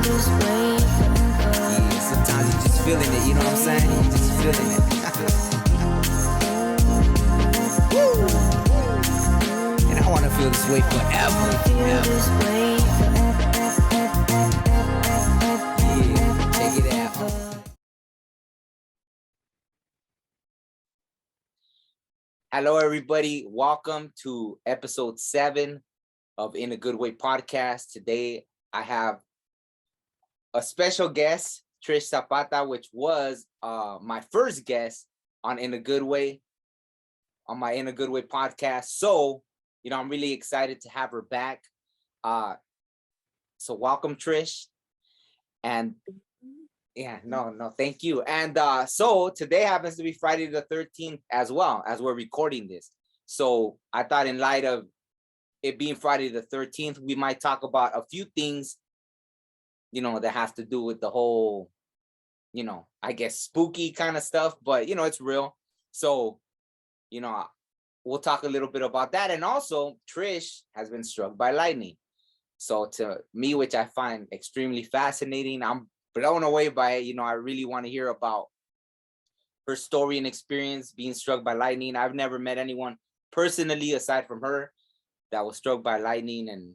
Yeah, sometimes you're just feeling it, you know what I'm saying? You're just feeling it. And I want to feel this way forever. Yeah, check it out. Hello, everybody. Welcome to episode 7 of In a Good Way podcast. Today, I have a special guest, Trish Zapata, which was my first guest on In a Good Way, on my In a Good Way podcast. So, I'm really excited to have her back. So welcome, Trish. And yeah, no, thank you. And so today happens to be Friday the 13th as well, as we're recording this. So I thought in light of it being Friday the 13th, we might talk about a few things, that have to do with the whole, I guess spooky kind of stuff, but it's real. So, we'll talk a little bit about that. And also Trish has been struck by lightning. So to me, which I find extremely fascinating, I'm blown away by it. I really want to hear about her story and experience being struck by lightning. I've never met anyone personally aside from her that was struck by lightning and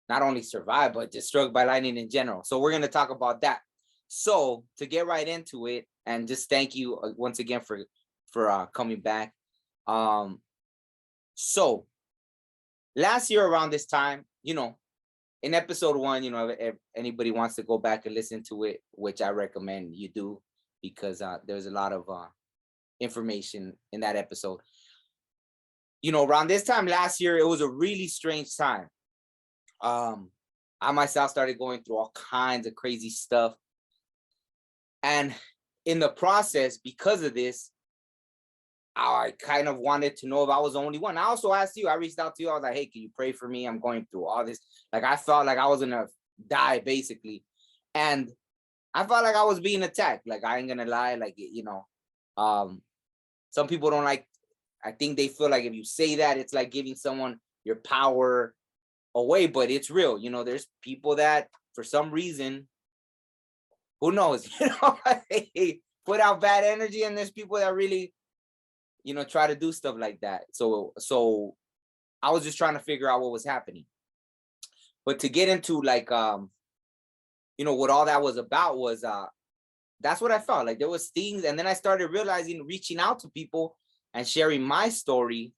not only survived, but just struck by lightning in general. So we're going to talk about that. So to get right into it, and just thank you once again for coming back. So last year around this time, in episode 1, if anybody wants to go back and listen to it, which I recommend you do, because there's a lot of information in that episode. Around this time last year, it was a really strange time. I myself started going through all kinds of crazy stuff. And in the process, because of this, I kind of wanted to know if I was the only one. I also asked you, I reached out to you. I was like, hey, can you pray for me? I'm going through all this. Like, I felt like I was going to die, basically. And I felt like I was being attacked. Like, I ain't going to lie. Like, some people don't like, I think they feel like if you say that, it's like giving someone your power away, but it's real. There's people that for some reason, who knows, they put out bad energy, and there's people that really, try to do stuff like that. So I was just trying to figure out what was happening. But to get into like, what all that was about was, that's what I felt like. There was things. And then I started realizing, reaching out to people and sharing my story.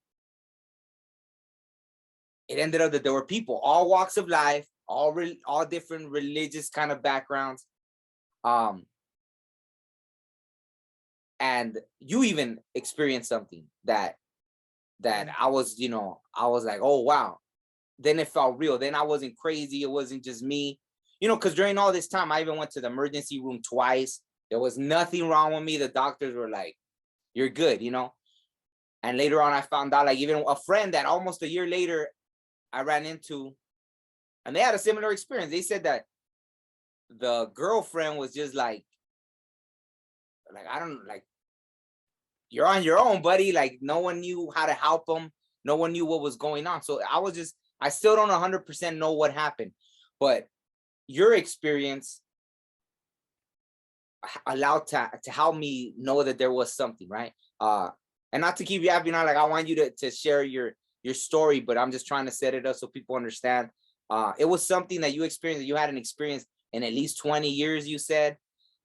It ended up that there were people, all walks of life, all different religious kind of backgrounds. And you even experienced something that I was, I was like, oh, wow. Then it felt real. Then I wasn't crazy. It wasn't just me, because during all this time, I even went to the emergency room twice. There was nothing wrong with me. The doctors were like, you're good, And later on, I found out, like, even a friend that almost a year later I ran into, and they had a similar experience. They said that the girlfriend was just like, I don't like, you're on your own, buddy. Like, no one knew how to help them. No one knew what was going on. So I still don't 100% know what happened, but your experience allowed to help me know that there was something, right? And not to keep you happy, like, I want you to share your story, but I'm just trying to set it up so people understand. It was something that you experienced, that you hadn't experienced in at least 20 years, you said.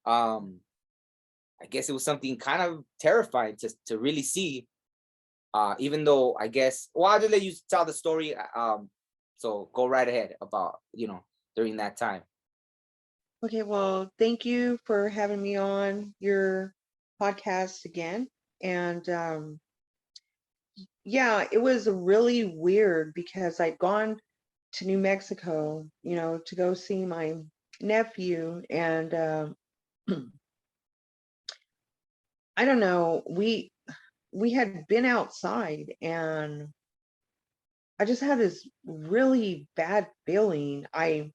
I guess it was something kind of terrifying to really see, even though I guess, well, I'll just let you tell the story. So go right ahead about, during that time. Okay, well, thank you for having me on your podcast again. And yeah, it was really weird because I'd gone to New Mexico, to go see my nephew. And I don't know, we had been outside, and I just had this really bad feeling. I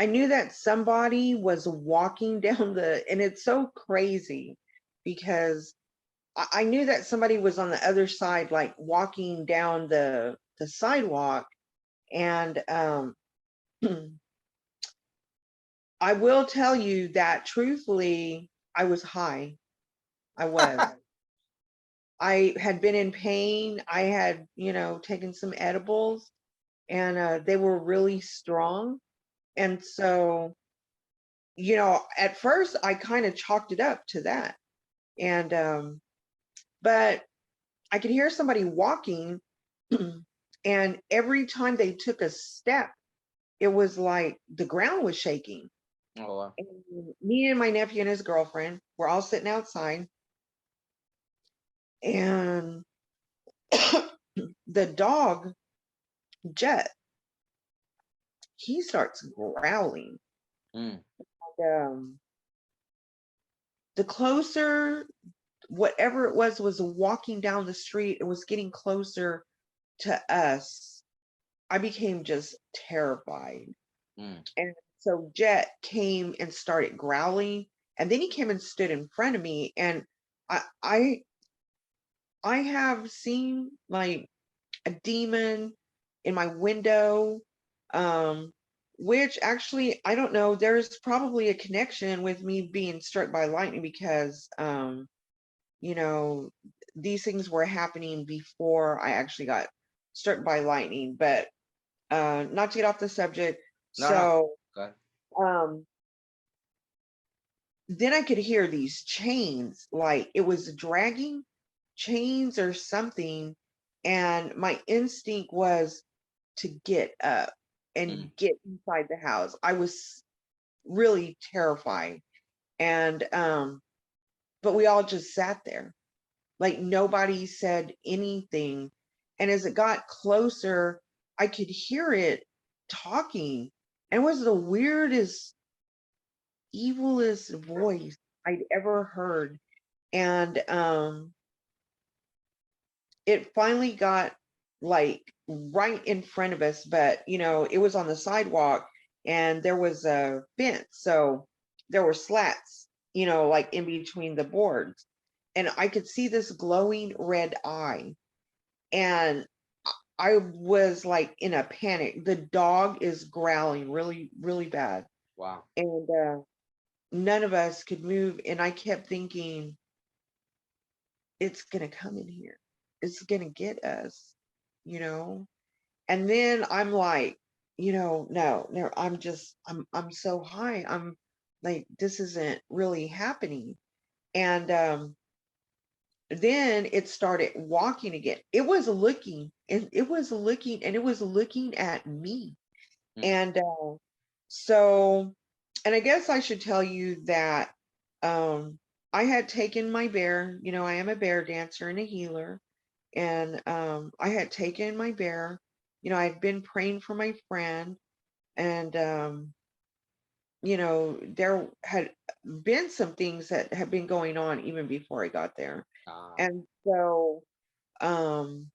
knew that somebody was walking down and it's so crazy because I knew that somebody was on the other side, like walking down the sidewalk. And I will tell you that truthfully, I was high. I was. I had been in pain. I had, taken some edibles, and they were really strong. And so, at first I kind of chalked it up to that. And but I could hear somebody walking, and every time they took a step, it was like the ground was shaking. Oh, wow. And me and my nephew and his girlfriend were all sitting outside, and the dog, Jet, he starts growling. Mm, Um, the closer whatever it was walking down the street, it was getting closer to us. I became just terrified. mm. And so Jet came and started growling, and then he came and stood in front of me, and I I I have seen like a demon in my window, um which actually I don't know, there's probably a connection with me being struck by lightning, because you know these things were happening before I actually got struck by lightning. But not to get off the subject. No, no. So Good. um then I could hear these chains, like it was dragging chains or something, and my instinct was to get up Mm, and get inside the house. I was really terrified. And but we all just sat there. Like nobody said anything. And as it got closer, I could hear it talking. And it was the weirdest, evilest voice I'd ever heard. And it finally got like right in front of us, but it was on the sidewalk, and there was a fence. So there were slats, like in between the boards. And I could see this glowing red eye. And I was like in a panic. The dog is growling really, really bad. wow. And none of us could move. And I kept thinking, it's going to come in here. It's going to get us, you know? And then I'm like, no, I'm so high. I'm like, this isn't really happening. And then it started walking again. It was looking, and it was looking, and it was looking at me. Mm, And so, and I guess I should tell you that I had taken my bear. I am a bear dancer and a healer. And I had taken my bear. I'd been praying for my friend, and there had been some things that had been going on even before I got there. ah, And so um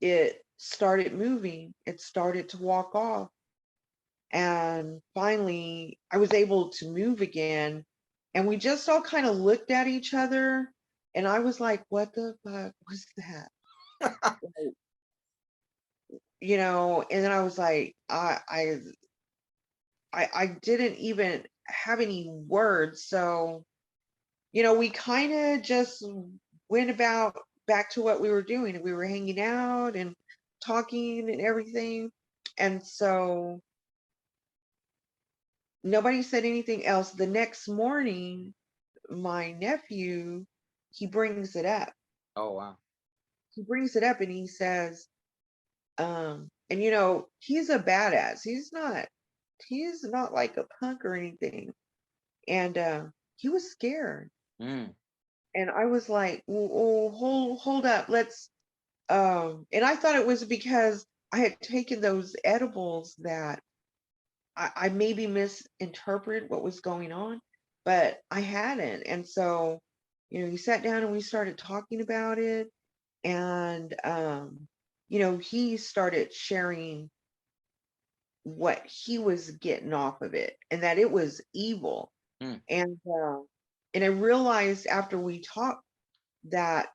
it started moving, it started to walk off, and finally I was able to move again, and we just all kind of looked at each other, and I was like, what the fuck was that? Like, and then I was like, I didn't even have any words. So we kind of just went about back to what we were doing. We were hanging out and talking and everything. And so nobody said anything else. The next morning, my nephew, he brings it up. oh, wow. He brings it up and he says, and he's a badass. He's not like a punk or anything. And he was scared. Mm, And I was like, oh, hold up, let's and I thought it was because I had taken those edibles that I maybe misinterpreted what was going on, but I hadn't. And so, he sat down and we started talking about it. And he started sharing what he was getting off of it, and that it was evil. mm, And I realized after we talked that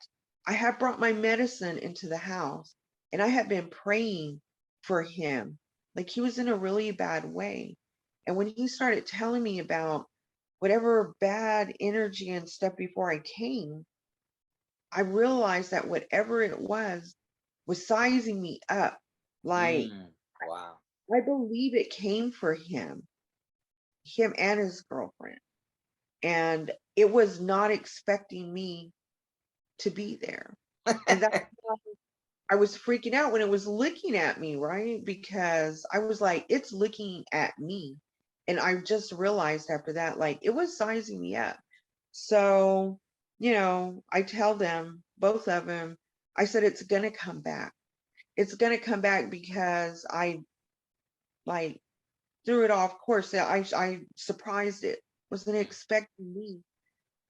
I had brought my medicine into the house, and I had been praying for him. Like he was in a really bad way. And when he started telling me about whatever bad energy and stuff before I came, I realized that whatever it was sizing me up. Like, Wow. I believe it came for him and his girlfriend. And it was not expecting me to be there. And that's why I was freaking out when it was looking at me, right? Because I was like, it's looking at me. And I just realized after that, like, it was sizing me up. So, I tell them, both of them, I said, it's going to come back. It's going to come back because I like threw it off course. I surprised it. Wasn't expecting me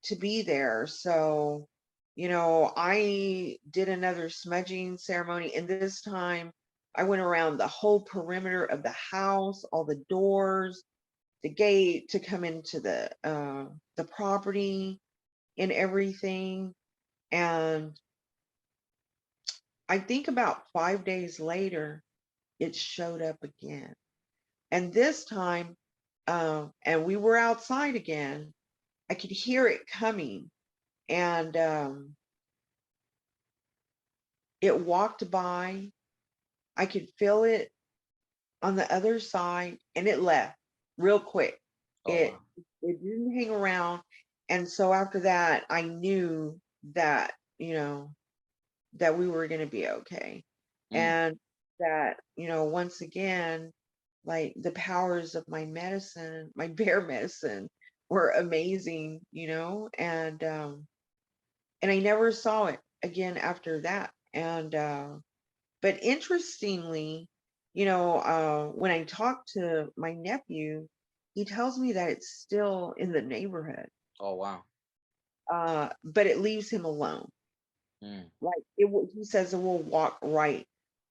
to be there. So, I did another smudging ceremony, and this time I went around the whole perimeter of the house, all the doors, the gate to come into the property and everything. And I think about 5 days later, it showed up again. And this time, and we were outside again. I could hear it coming, and it walked by. I could feel it on the other side, and it left real quick. Oh It wow. it didn't hang around. And so after that, I knew that, that we were going to be okay. Mm. And that, once again, like the powers of my medicine, my bear medicine were amazing, and I never saw it again after that. And but interestingly, when I talk to my nephew, he tells me that it's still in the neighborhood, Oh wow. but it leaves him alone. Mm. Like he says it will walk right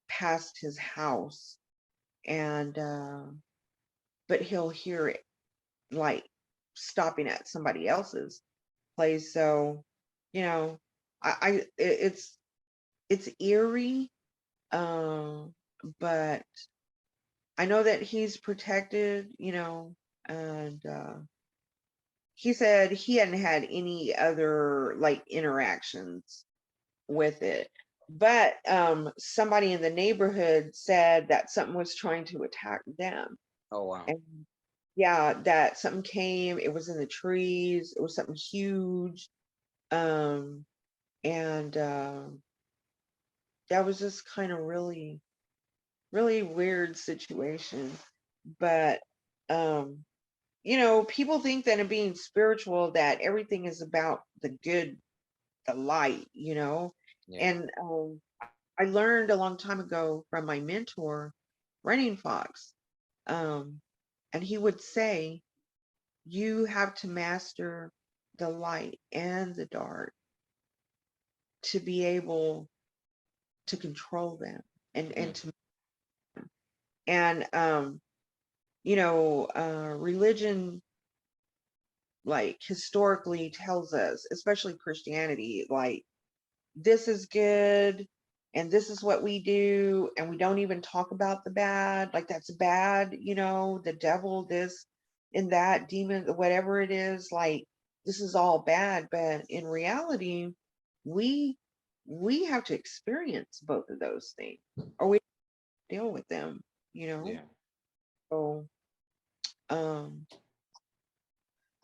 past his house, and but he'll hear it like stopping at somebody else's place. So, you know, it's eerie, um, but I know that he's protected, and he said he hadn't had any other like interactions with it. But somebody in the neighborhood said that something was trying to attack them. Oh wow. And yeah, that something came, it was in the trees, it was something huge. Um, and that was just kind of really, really weird situation. But um, people think that in being spiritual, that everything is about the good, the light, Yeah. and I learned a long time ago from my mentor, Running Fox, um, and he would say, you have to master the light and the dark to be able to control them and Mm. to and religion, like, historically tells us, especially Christianity, like, this is good and this is what we do, and we don't even talk about the bad, like that's bad, the devil, this and that, demon, whatever it is, like this is all bad. But in reality, we we have to experience both of those things, or we deal with them, you know. Yeah. So um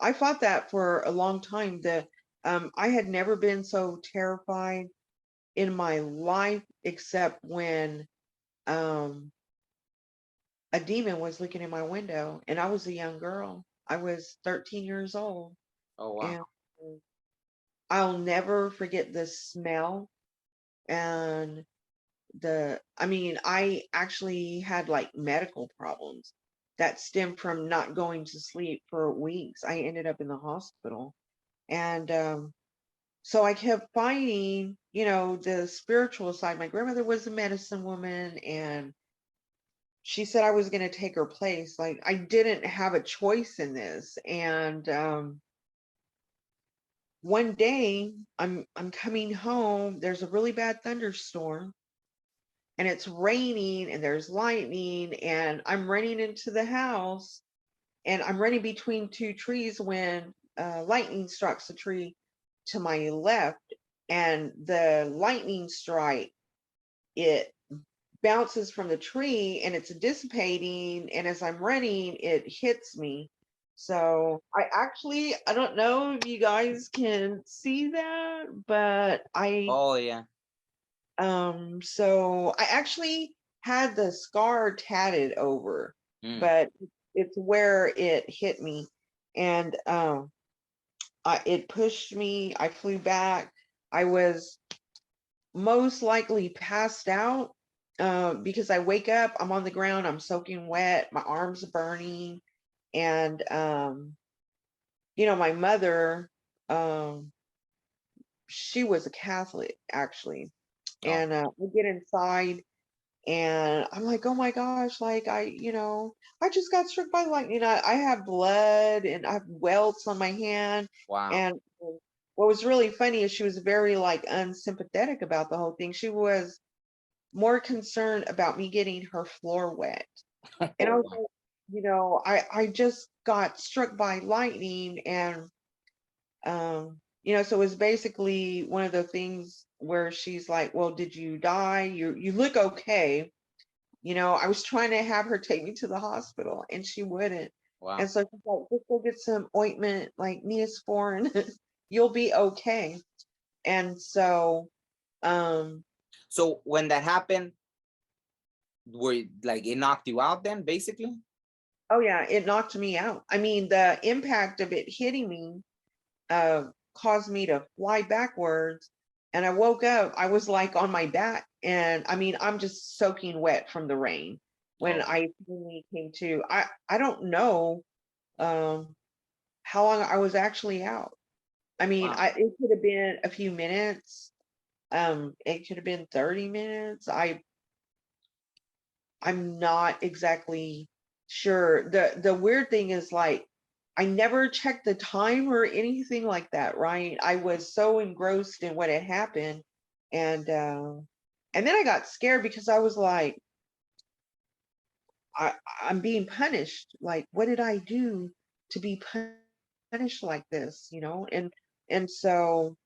I fought that for a long time. The I had never been so terrified in my life, except when um a demon was looking in my window, and I was a young girl. I was 13 years old, Oh wow. and I'll never forget the smell. And I mean, I actually had like medical problems that stemmed from not going to sleep for weeks. I ended up in the hospital. And so I kept fighting, the spiritual side. My grandmother was a medicine woman, and she said I was going to take her place. Like, I didn't have a choice in this. And one day I'm coming home. There's a really bad thunderstorm, and it's raining, and there's lightning, and I'm running into the house, and I'm running between two trees when lightning strikes a tree to my left, and the lightning strike, it bounces from the tree and it's dissipating, and as I'm running it hits me. So I don't know if you guys can see that, but Oh yeah. so I actually had the scar tatted over, Mm. but it's where it hit me. And it pushed me. I flew back. I was most likely passed out, because I wake up, I'm on the ground, I'm soaking wet, my arms are burning. And my mother, um, she was a Catholic actually. Oh And I get inside, and I'm like, oh my gosh, like I just got struck by lightning. I have blood and I have welts on my hand. wow. And what was really funny is she was very like unsympathetic about the whole thing. She was more concerned about me getting her floor wet. And I Oh was wow. like, I just got struck by lightning. And so it was basically one of the things where she's like, well, did you die? You look okay. I was trying to have her take me to the hospital and she wouldn't. And Wow. so she's like, just go get some ointment, like Neosporin, you'll be okay. And so, um, So when that happened, were like it knocked you out then, basically? oh yeah, it knocked me out. I mean, the impact of it hitting me uh, caused me to fly backwards. And I woke up, I was like on my back. And I mean, I'm just soaking wet from the rain when Oh I finally came to. I don't know um, how long I was actually out. I mean, wow. it could have been a few minutes. It could have been 30 minutes. I'm not exactly sure. The weird thing is like I never checked the time or anything like that, right? I was so engrossed in what had happened. And and then I got scared because I was like, I I'm being punished. Like, what did I do to be punished like this, and so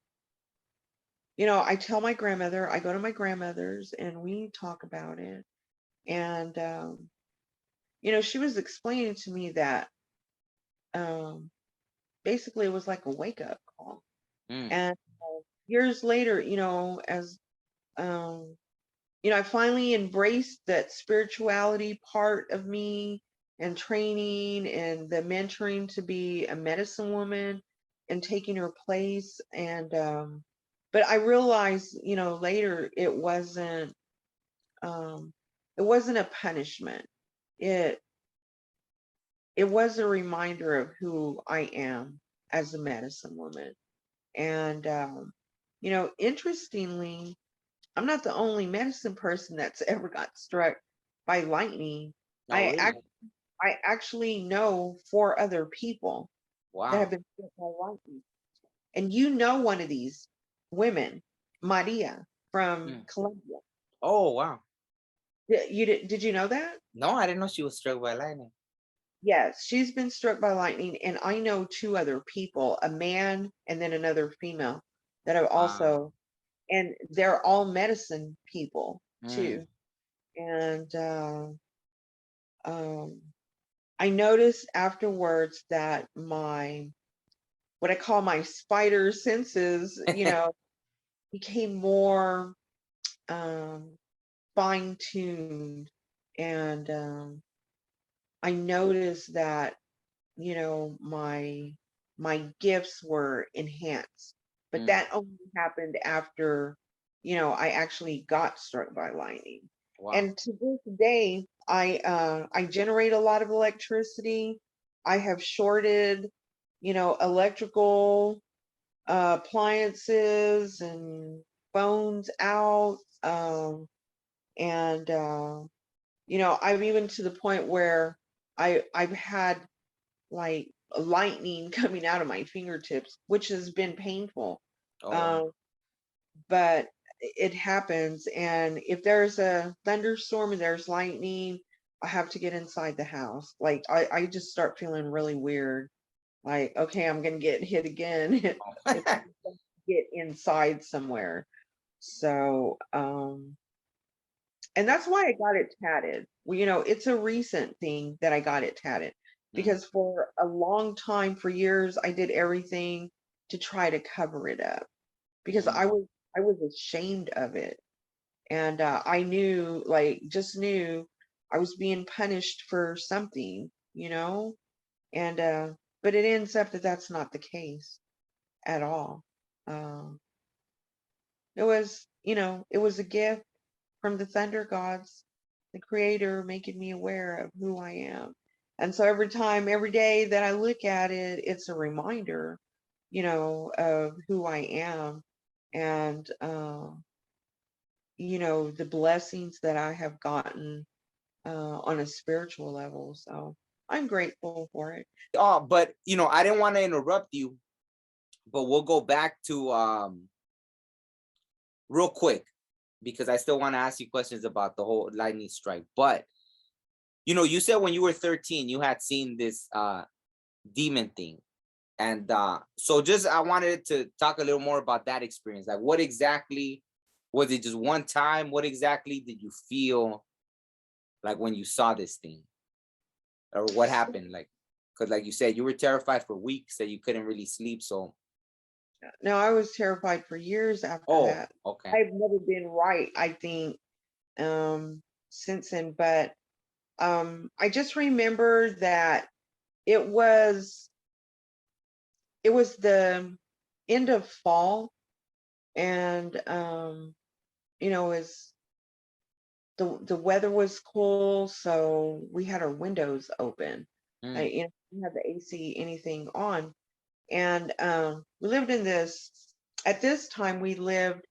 I tell my grandmother, I go to my grandmother's and we talk about it. And she was explaining to me that um basically it was like a wake up call. Mm. And years later, as um I finally embraced that spirituality part of me and training and the mentoring to be a medicine woman and taking her place. And but I realized, later um it wasn't a punishment. It it was a reminder of who I am as a medicine woman. And interestingly, I'm not the only medicine person that's ever got struck by lightning. Oh I really? I actually know four other people that have Wow. been struck by lightning. And one of these women, Maria from Mm. Colombia. Oh wow. Did you know that? No, I didn't know she was struck by lightning. Yes, she's been struck by lightning, and I know two other people, a man and then another female, that have Wow. also, and they're all medicine people Mm. too. And um, I noticed afterwards that what I call my spider senses, became more um, fine tuned. And I noticed that, my gifts were enhanced. But Mm. that only happened after, I actually got struck by lightning. Wow. And to this day, I generate a lot of electricity. I have shorted, electrical appliances and phones out. And I've even to the point where I've had like lightning coming out of my fingertips, which has been painful. Oh wow. Um, but it happens. And if there's a thunderstorm and there's lightning, I have to get inside the house. Like I just start feeling really weird. Like, okay, I'm gonna get hit again if I get inside somewhere. So, and that's why I got it tatted. Well, it's a recent thing that I got it tatted Mm, because for a long time, for years, I did everything to try to cover it up because mm. I was ashamed of it, and I knew, just knew I was being punished for something, and but it ends up that that's not the case at all. Um, it was a gift from the thunder gods, the creator, making me aware of who I am. And so every day that I look at it, it's a reminder, of who I am and, the blessings that I have gotten on a spiritual level. So I'm grateful for it. Oh, but I didn't want to interrupt you, but we'll go back to real quick because I still want to ask you questions about the whole lightning strike. But you said when you were 13, you had seen this demon thing. And so just I wanted to talk a little more about that experience. Like what exactly was it, just one time? What exactly did you feel like when you saw this thing? Or what happened? Like, because like you said, you were terrified for weeks that you couldn't really sleep. So No, I was terrified for years after oh, that. okay. I've never been right, I think, since then. But I just remember that it was it was the end of fall, and it was the weather was cool, so we had our windows open. Mm, We had the AC, anything on, and we lived in this. At this time, we lived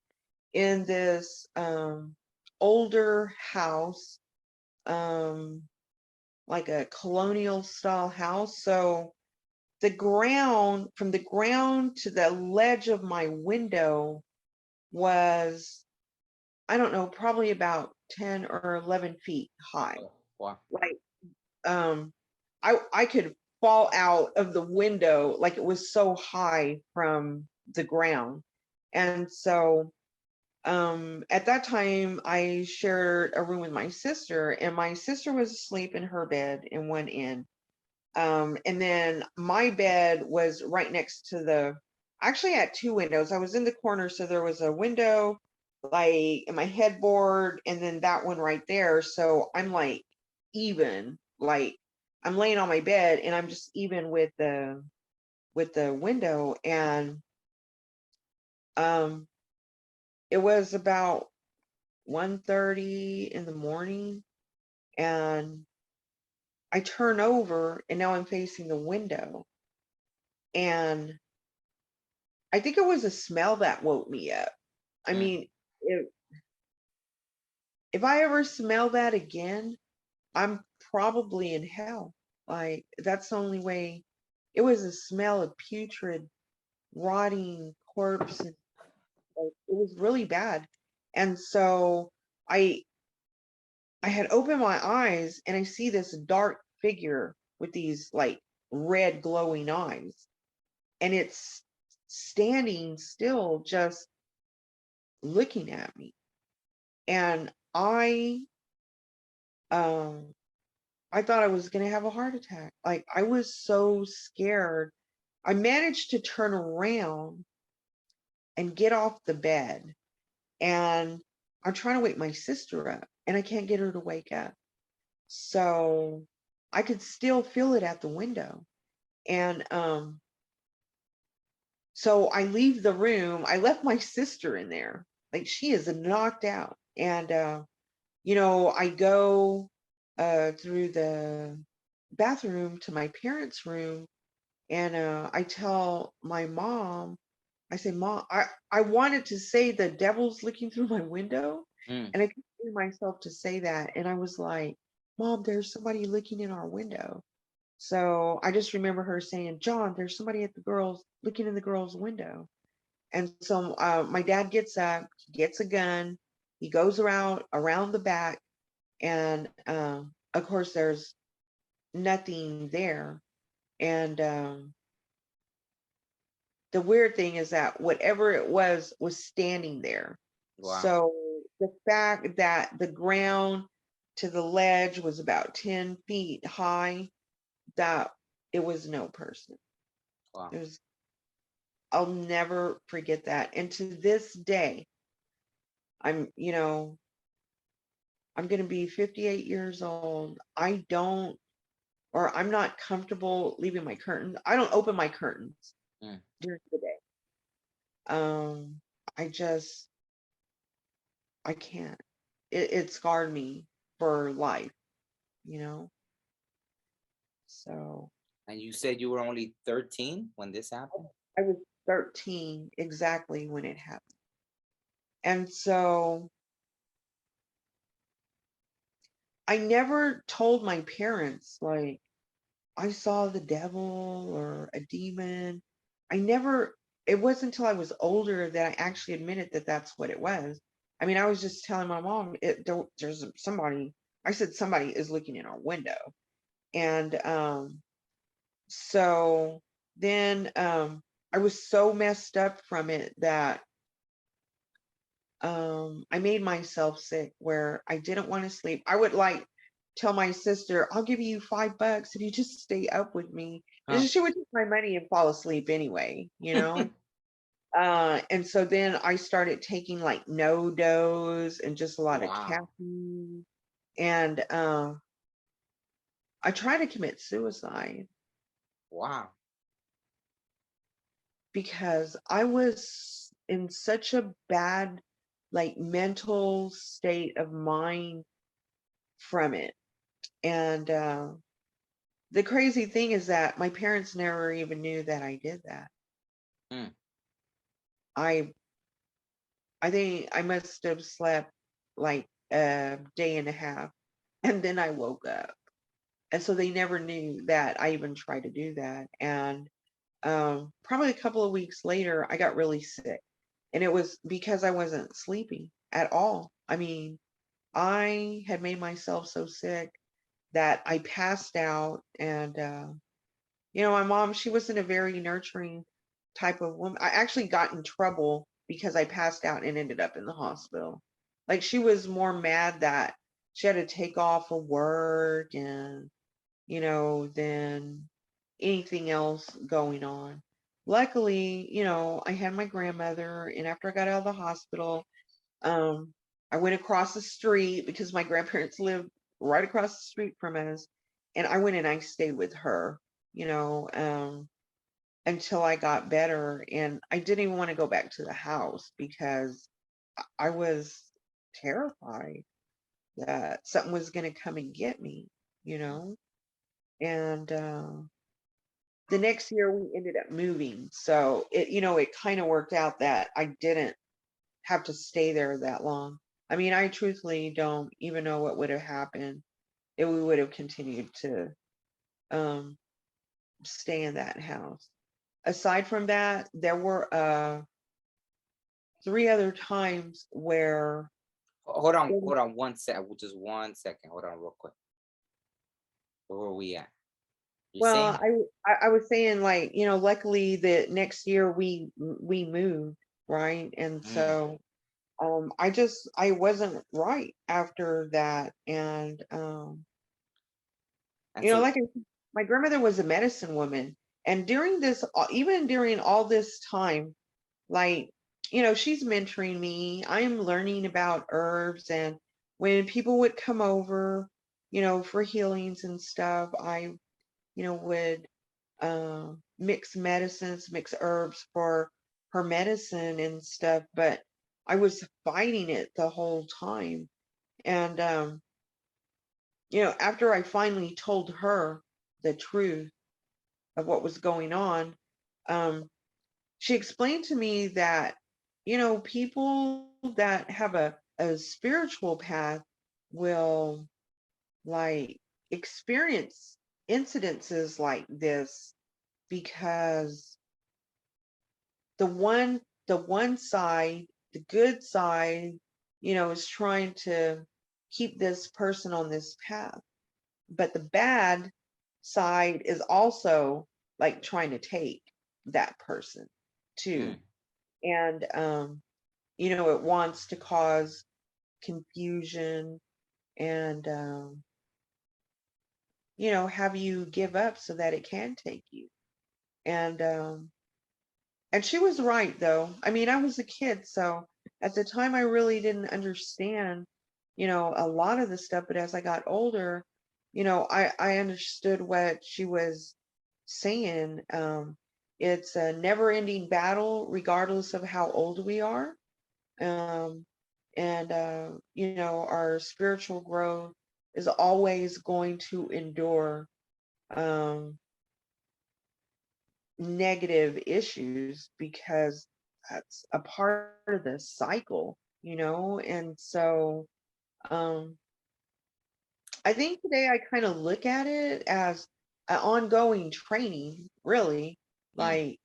in this older house, um, like a colonial style house. So from the ground to the ledge of my window was, I don't know, probably about 10 or 11 feet high. oh, wow. Like, um, I could fall out of the window, like it was so high from the ground. And so, at that time, I shared a room with my sister, and my sister was asleep in her bed in one end. And then my bed was right next to actually, I had two windows. I was in the corner, so there was a window like in my headboard, and then that one right there. So I'm like even, like I'm laying on my bed, and I'm just even with the window. And um, it was about 1:30 in the morning, and I turn over, and now I'm facing the window, and I think it was a smell that woke me up. I Mm, mean, if I ever smell that again, I'm probably in hell. Like, that's the only way. It was a smell of putrid, rotting corpse. And, like, it was really bad. And so I I had opened my eyes, and I see this dark figure with these like red glowing eyes, and it's standing still, just looking at me. And um I thought I was going to have a heart attack. Like, I was so scared. I managed to turn around and get off the bed, and I'm trying to wake my sister up, and I can't get her to wake up. So I could still feel it at the window. And so I leave the room. I left my sister in there. Like, she is knocked out. And I go through the bathroom to my parents' room, and I tell my mom, I say, Mom, I wanted to say the devil's looking through my window, mm. and I couldn't bring myself to say that. And I was like, Mom, there's somebody looking in our window. So I just remember her saying, John, there's somebody at the girls looking in the girls' window. And so my dad gets up, he gets a gun, he goes around the back, and of course, there's nothing there. And the weird thing is that whatever it was standing there. Wow. So the fact that the ground to the ledge was about 10 feet high, that it was no person. Wow. It was, I'll never forget that. And to this day, I'm, I'm going to be 58 years old. I'm not comfortable leaving my curtains. I don't open my curtains Mm. during the day. I just, I can't. It scarred me for life, you know? So And you said you were only 13 when this happened? I was 13 exactly when it happened. And so I never told my parents, like, I saw the devil or a demon. I never, it wasn't until I was older that I actually admitted that that's what it was. I mean, I was just telling my mom, there's somebody, I said, somebody is looking in our window. And so then I was so messed up from it that I made myself sick where I didn't want to sleep. I would like tell my sister, I'll give you $5 if you just stay up with me. Huh. And she would take my money and fall asleep anyway, you know? And so then I started taking like no dose and just a lot of Wow. caffeine. And I tried to commit suicide Wow. because I was in such a bad, like, mental state of mind from it. And the crazy thing is that my parents never even knew that I did that. Mm. I I think I must have slept like a day and a half, and then I woke up. And so they never knew that I even tried to do that. And probably a couple of weeks later, I got really sick. And it was because I wasn't sleeping at all. I mean, I had made myself so sick that I passed out. And, my mom, she wasn't a very nurturing type of woman. I actually got in trouble because I passed out and ended up in the hospital. Like, she was more mad that she had to take off of work and, than anything else going on. Luckily, I had my grandmother, and after I got out of the hospital, um, I went across the street because my grandparents lived right across the street from us, and I went and I stayed with her, you know, um, until I got better. And I didn't even want to go back to the house because I was terrified that something was going to come and get me, you know. And the next year we ended up moving, so it kind of worked out that I didn't have to stay there that long. I mean, I truthfully don't even know what would have happened if we would have continued to um, stay in that house. Aside from that, there were three other times where, Hold on one sec, just 1 second. Hold on real quick. Where were we at? You're well, saying I was saying, like, luckily the next year we moved, right, and mm. so I wasn't right after that. And And so like I said, my grandmother was a medicine woman, and during this, even during all this time, like, she's mentoring me. I'm learning about herbs, and when people would come over, for healings and stuff, I would mix medicines, mix herbs for her medicine and stuff. But I was fighting it the whole time. And after I finally told her the truth of what was going on, um, she explained to me that, people that have a spiritual path will, like, experience incidences like this because the one the one side, the good side, is trying to keep this person on this path. but the bad side is also like trying to take that person too. Mm. And it wants to cause confusion and have you give up so that it can take you. And she was right though. I mean, I was a kid, so at the time I really didn't understand, a lot of the stuff, but as I got older, I understood what she was saying. It's a never-ending battle regardless of how old we are. Um, and our spiritual growth is always going to endure um negative issues because that's a part of the cycle. And so um I think today I kind of look at it as an ongoing training, really. Mm. Like,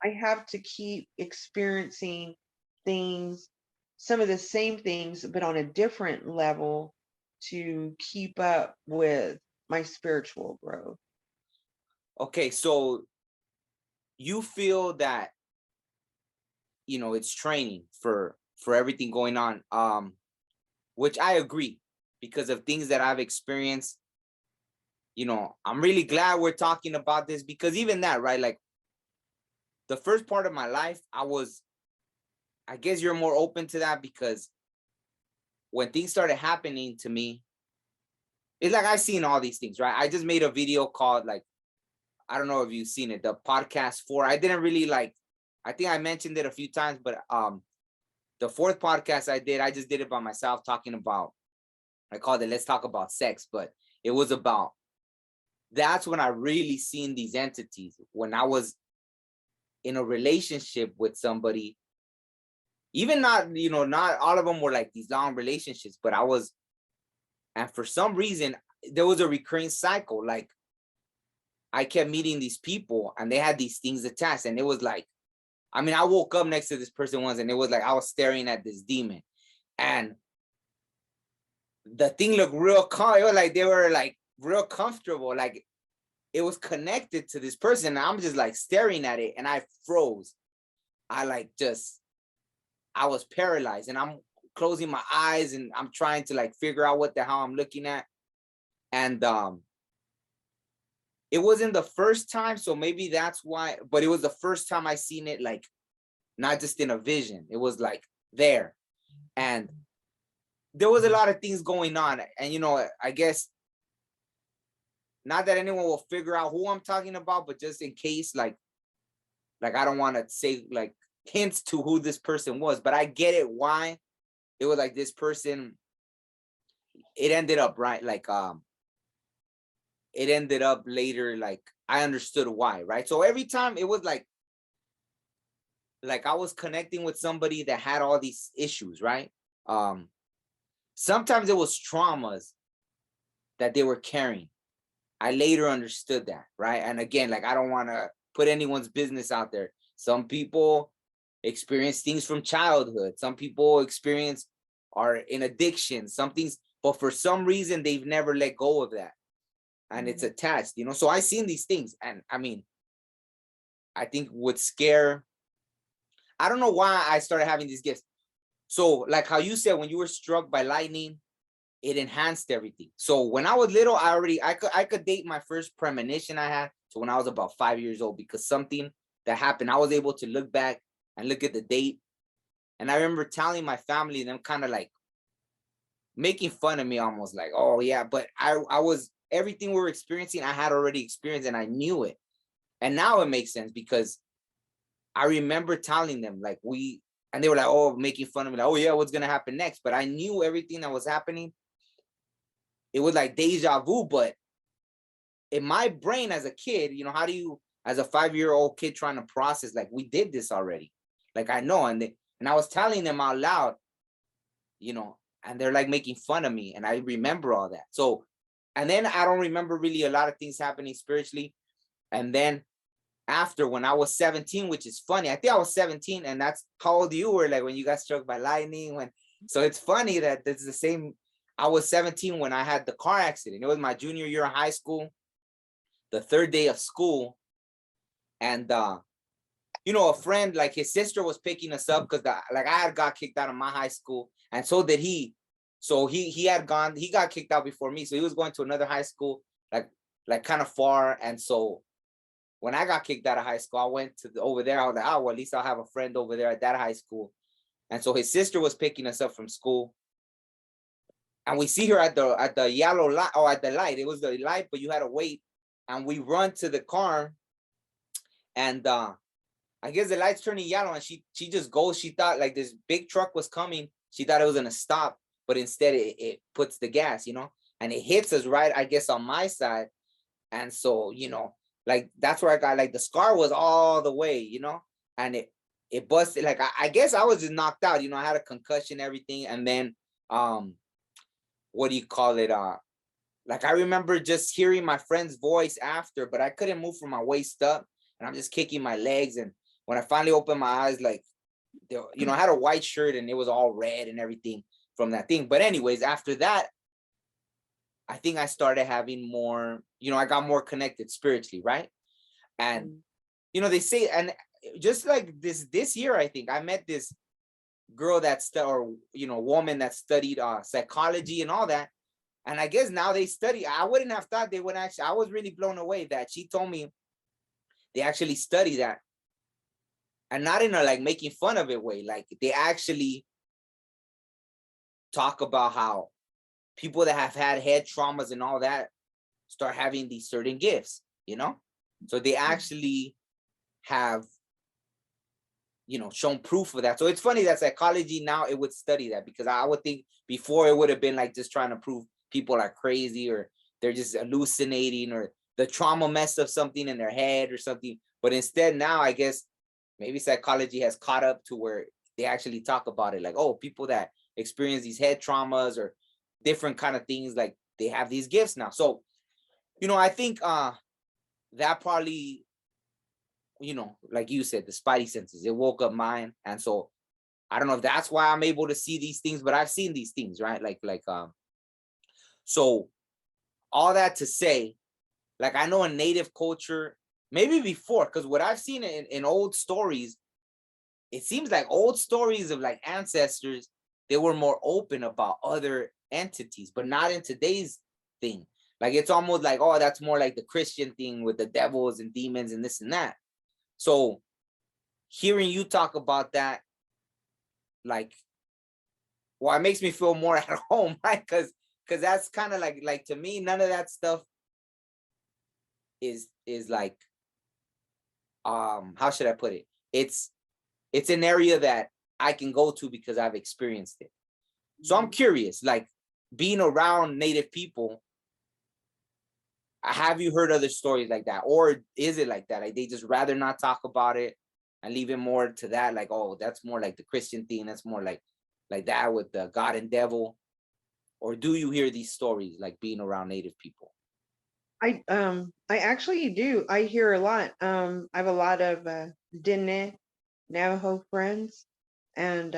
I have to keep experiencing things, some of the same things, but on a different level to keep up with my spiritual growth. Okay, so you feel that it's training for everything going on, which I agree because of things that I've experienced. I'm really glad we're talking about this because even that, right? Like the first part of my life, I guess you're more open to that because when things started happening to me, it's like I've seen all these things, right? I just made a video called like, I don't know if you've seen it, the podcast 4. I didn't really like, I think I mentioned it a few times, but the 4th podcast I did, I just did it by myself talking about, I called it Let's Talk About Sex, but it was about, that's when I really seen these entities. When I was in a relationship with somebody, even not all of them were like these long relationships, but and for some reason, there was a recurring cycle. Like I kept meeting these people and they had these things attached. And it was like, I mean, I woke up next to this person once and it was like I was staring at this demon. And the thing looked real calm. It was like they were like real comfortable. Like it was connected to this person. And I'm just like staring at it and I froze. I was paralyzed and I'm closing my eyes and I'm trying to like figure out what the hell I'm looking at. And it wasn't the first time, so maybe that's why, but it was the first time I seen it, like not just in a vision. It was like there. And there was a lot of things going on. And I guess not that anyone will figure out who I'm talking about, but just in case, like I don't want to say like hints to who this person was, but I get it why it was like this person. It ended up right, like it ended up later, like I understood why, right? So every time it was like I was connecting with somebody that had all these issues, right? Sometimes it was traumas that they were carrying. I later understood that, right? And again, like I don't want to put anyone's business out there. Some people experience things from childhood. Some people are in addiction, some things, but for some reason they've never let go of that. And it's attached, So I seen these things. And I mean, I think would scare, I don't know why I started having these gifts. So like how you said, when you were struck by lightning, it enhanced everything. So when I was little, I could date my first premonition I had. So when I was about 5 years old, because something that happened, I was able to look back and look at the date. And I remember telling my family, them kind of like making fun of me almost like, oh yeah, but I was, everything we were experiencing, I had already experienced and I knew it. And now it makes sense because I remember telling them like and they were like, oh, making fun of me, like, oh yeah, what's gonna happen next? But I knew everything that was happening. It was like deja vu, but in my brain as a kid, how do you, as a 5-year-old kid trying to process, like we did this already. Like I know, and I was telling them out loud, and they're like making fun of me. And I remember all that. So, and then I don't remember really a lot of things happening spiritually. And then after, when I was 17, which is funny, I think I was 17, and that's how old you were, like when you got struck by lightning. So it's funny that it's the same. I was 17 when I had the car accident. It was my junior year of high school, the third day of school. And, you know, a friend, like his sister was picking us up because like I had got kicked out of my high school, and so did he. So he got kicked out before me. So he was going to another high school, like kind of far. And so when I got kicked out of high school, I went to over there. I was like, oh, well, at least I'll have a friend over there at that high school. And so his sister was picking us up from school. And we see her at the yellow light, or at the light. It was the light, but you had to wait. And we run to the car. And I guess the light's turning yellow, and she just goes. She thought like this big truck was coming. She thought it was gonna stop, but instead it puts the gas, you know, and it hits us right, I guess, on my side. And so, you know, like that's where I got like the scar was all the way, you know, and it busted. Like I guess I was just knocked out, you know. I had a concussion, everything, and then what do you call it? Like I remember just hearing my friend's voice after, but I couldn't move from my waist up, and I'm just kicking my legs. And when I finally opened my eyes, like, you know, I had a white shirt and it was all red and everything from that thing. But anyways, after that, I think I started having more, you know, I got more connected spiritually, right? And, you know, they say, and just like this year, I think I met this girl or, you know, woman that studied psychology and all that. And I guess now they study. I wouldn't have thought they would actually. I was really blown away that she told me they actually study that. And not in a like making fun of it way. Like they actually talk about how people that have had head traumas and all that start having these certain gifts, you know? So they actually have, you know, shown proof of that. So it's funny that psychology now it would study that, because I would think before it would have been like just trying to prove people are crazy or they're just hallucinating or the trauma messed up something in their head or something. But instead now, I guess, maybe psychology has caught up to where they actually talk about it. Like, oh, people that experience these head traumas or different kind of things, like they have these gifts now. So, you know, I think that probably, you know, like you said, the spidey senses, it woke up mine. And so I don't know if that's why I'm able to see these things, but I've seen these things, right? So all that to say, like I know in Native culture, maybe before, because what I've seen in old stories, it seems like old stories of like ancestors, they were more open about other entities, but not in today's thing. Like it's almost like, oh, that's more like the Christian thing with the devils and demons and this and that. So hearing you talk about that, like, well, it makes me feel more at home, right? Because that's kind of like to me, none of that stuff is like, how should I put it? It's an area that I can go to because I've experienced it. So I'm curious, like being around Native people, have you heard other stories like that? Or is it like that? Like they just rather not talk about it and leave it more to that, like, oh, that's more like the Christian thing. That's more like that with the God and devil. Or do you hear these stories like being around Native people? I actually do. I hear a lot. I have a lot of Diné Navajo friends, and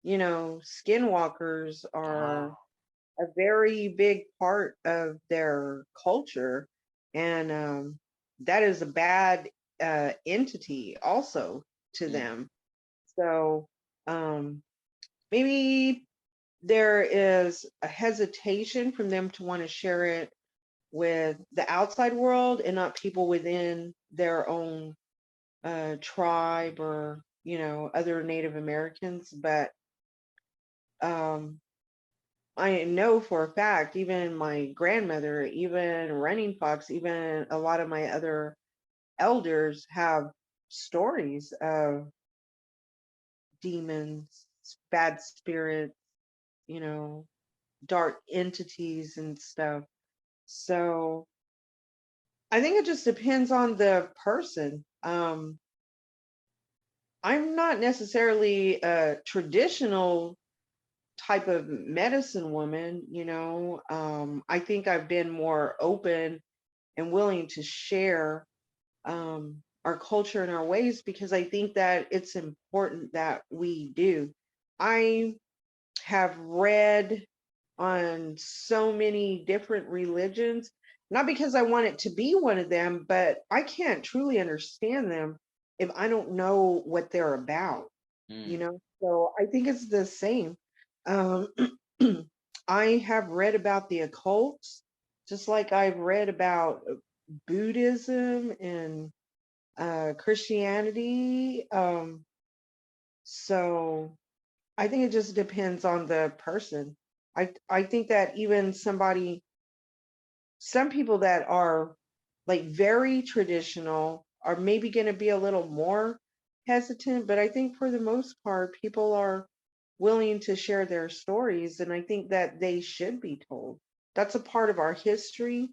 you know, skinwalkers are a very big part of their culture, and that is a bad entity also to them. So maybe there is a hesitation from them to want to share it with the outside world and not people within their own tribe or, you know, other Native Americans. But um, I know for a fact, even my grandmother, even Running Fox, even a lot of my other elders have stories of demons, bad spirits, you know, dark entities and stuff. So I think it just depends on the person. I'm not necessarily a traditional type of medicine woman, you know. I think I've been more open and willing to share our culture and our ways because I think that it's important that we do. I have read on so many different religions, not because I want it to be one of them, but I can't truly understand them if I don't know what they're about, you Mm. know? So I think it's the same. Um, I have read about the occults, just like I've read about Buddhism and Christianity. So I think it just depends on the person. I think that even some people that are like very traditional are maybe going to be a little more hesitant, but I think for the most part, people are willing to share their stories, and I think that they should be told. That's a part of our history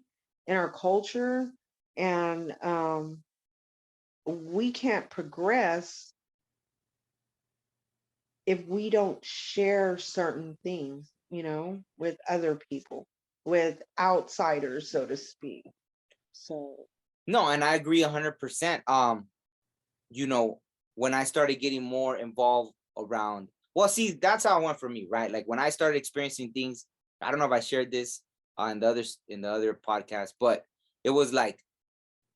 and our culture, and we can't progress if we don't share certain things, with other people, with outsiders, so to speak. So, No, and I agree 100%. You know, when I started getting more involved around, well, see, that's how it went for me, right? Like when I started experiencing things, I don't know if I shared this in the other podcast, but it was like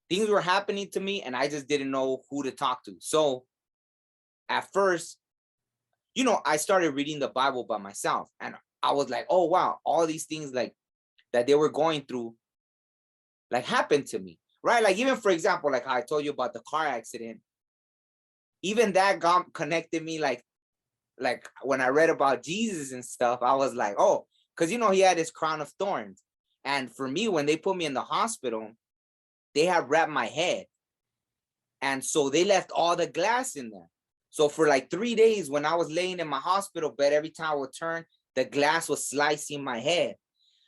things were happening to me and I just didn't know who to talk to. So at first, I started reading the Bible by myself and I was like, oh wow, all these things like that they were going through like happened to me, right? Like even for example, like how I told you about the car accident, even that got connected me like when I read about Jesus and stuff, I was like, oh, because he had his crown of thorns. And for me, when they put me in the hospital, they had wrapped my head. And so they left all the glass in there. So for like 3 days, when I was laying in my hospital bed, every time I would turn, the glass was slicing my head.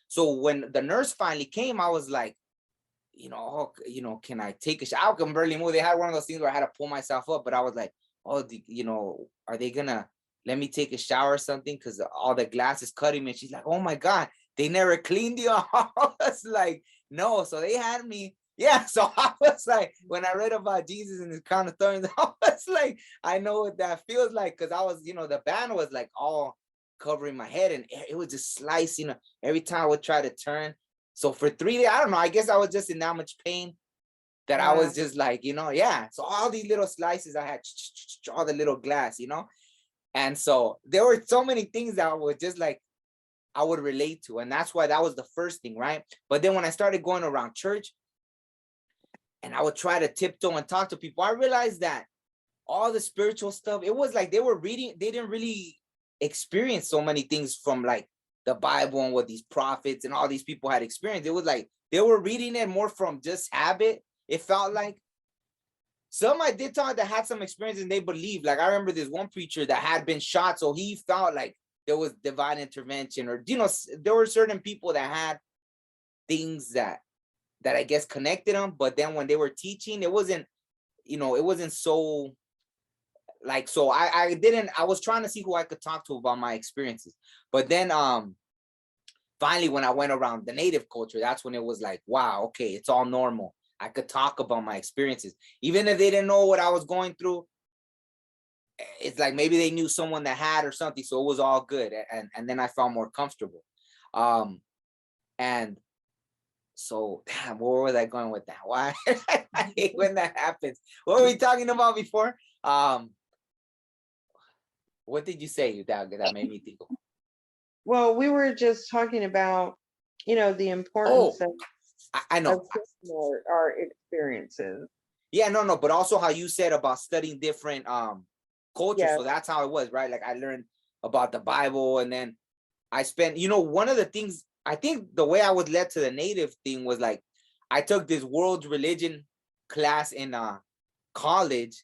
So when the nurse finally came, I was like, can I take a shower? I can barely move. They had one of those things where I had to pull myself up, but I was like, oh, are they gonna let me take a shower or something? Because all the glass is cutting me. And she's like, oh my God, they never cleaned you. I was like, no. So they had me. Yeah. So I was like, when I read about Jesus and his crown of thorns, I was like, I know what that feels like. Cause I was, the band was like all covering my head and it was just slicing every time I would try to turn. So for 3 days, I don't know, I guess I was just in that much pain that I wow. was just like, yeah. So all these little slices I had, all the little glass. And so there were so many things that were just like, I would relate to. And that's why that was the first thing, right? But then when I started going around church and I would try to tiptoe and talk to people, I realized that all the spiritual stuff, it was like they were reading, they didn't really experience so many things from like the Bible and what these prophets and all these people had experienced. It was like they were reading it more from just habit. It felt like some I did talk that had some experience and they believed. Like I remember this one preacher that had been shot, so he felt like there was divine intervention, or there were certain people that had things that I guess connected them. But then when they were teaching, it wasn't, it wasn't so like, so I was trying to see who I could talk to about my experiences. But then finally when I went around the native culture, that's when it was like, wow, okay, it's all normal. I could talk about my experiences. Even if they didn't know what I was going through, it's like maybe they knew someone that had or something. So it was all good. And then I felt more comfortable. And so damn, where was I going with that? Why? I hate when that happens. What were we talking about before? What did you say that made me think of? Well, we were just talking about, the Oh, importance I of know. sharing our experiences. Yeah, no, but also how you said about studying different cultures. Yeah. So that's how it was, right? Like I learned about the Bible, and then I spent, one of the things, I think the way I was led to the native thing was like I took this world religion class in college,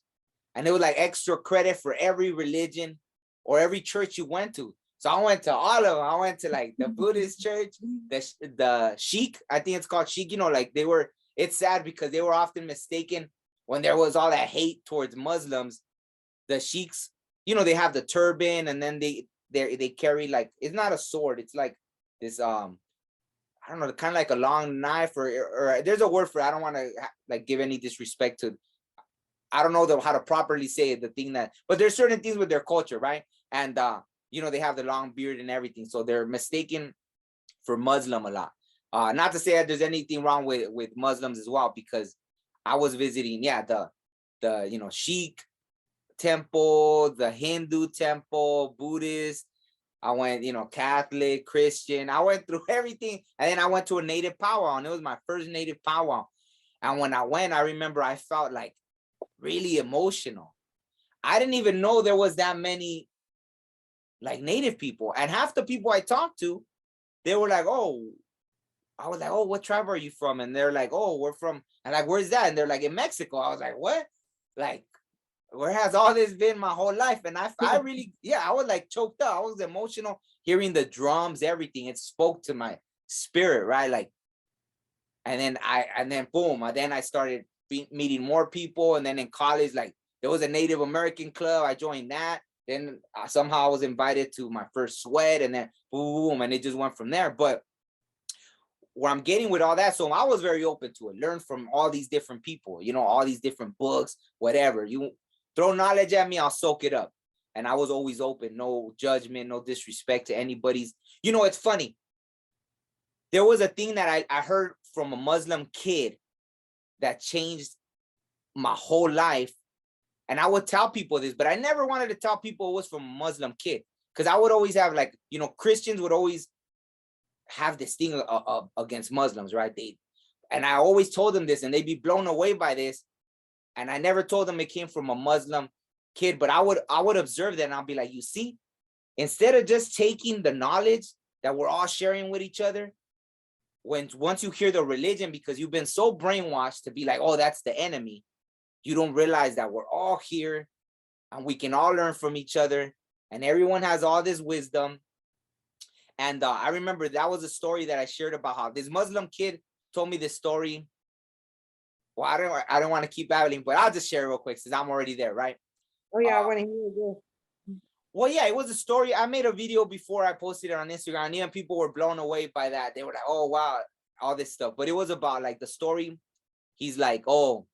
and it was like extra credit for every religion or every church you went to. So I went to all of them. I went to like the Buddhist church, the Sikh, I think it's called Sikh, like it's sad because they were often mistaken when there was all that hate towards Muslims. The Sikhs, they have the turban, and then they carry like, it's not a sword, it's like this I don't know, kind of like a long knife, or there's a word for it. I don't want to like give any disrespect to, I don't know how to properly say it, the thing that, but there's certain things with their culture, right? And they have the long beard and everything, so they're mistaken for Muslim a lot. Not to say that there's anything wrong with Muslims as well, because I was visiting, the Sikh temple, the Hindu temple, Buddhist. I went, Catholic, Christian. I went through everything, and then I went to a native powwow, and it was my first native powwow. And when I went, I remember I felt like really emotional. I didn't even know there was that many like native people, and half the people I talked to, they were like, "Oh," I was like, "Oh, what tribe are you from?" And they're like, "Oh, we're from," and like, "Where's that?" And they're like, "In Mexico." I was like, "What?" Like, where has all this been my whole life? And I really, I was like choked up. I was emotional hearing the drums, everything. It spoke to my spirit, right? Like, and then boom, and then I started meeting more people. And then in college, like, there was a Native American club. I joined that. Then somehow I was invited to my first sweat, and then boom, and it just went from there. But where I'm getting with all that, so I was very open to it. Learn from all these different people, all these different books, whatever. You throw knowledge at me, I'll soak it up. And I was always open, no judgment, no disrespect to anybody's. It's funny. There was a thing that I heard from a Muslim kid that changed my whole life. And I would tell people this, but I never wanted to tell people it was from a Muslim kid, because I would always have, like, Christians would always have this thing against Muslims, right? And I always told them this, and they'd be blown away by this. And I never told them it came from a Muslim kid, but I would observe that, and I'll be like, you see, instead of just taking the knowledge that we're all sharing with each other, once you hear the religion, because you've been so brainwashed to be like, oh, that's the enemy, you don't realize that we're all here and we can all learn from each other, and everyone has all this wisdom. And I remember that was a story that I shared about how this Muslim kid told me this story. Well, I don't want to keep babbling, but I'll just share it real quick since I'm already there, right? Oh yeah, I want to hear this. Well, yeah, it was a story. I made a video before I posted it on Instagram, and even people were blown away by that. They were like, oh, wow, all this stuff. But it was about, like, the story. He's like, oh,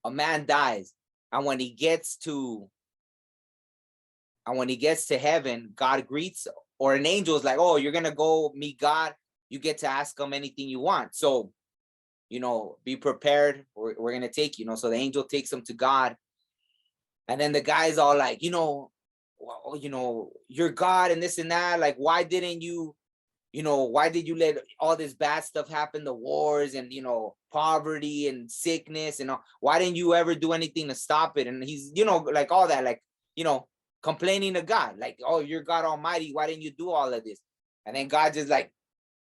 a man dies, and when he gets to heaven, God greets, or an angel is like, oh, you're going to go meet God. You get to ask him anything you want. So, be prepared. We're going to take you, so the angel takes him to God. And then the guy's all like, well, you're God and this and that. Like, why didn't you, why did you let all this bad stuff happen? The wars and, poverty and sickness and all. Why didn't you ever do anything to stop it? And he's, like all that, like, complaining to God, like, oh, you're God Almighty. Why didn't you do all of this? And then God just, like,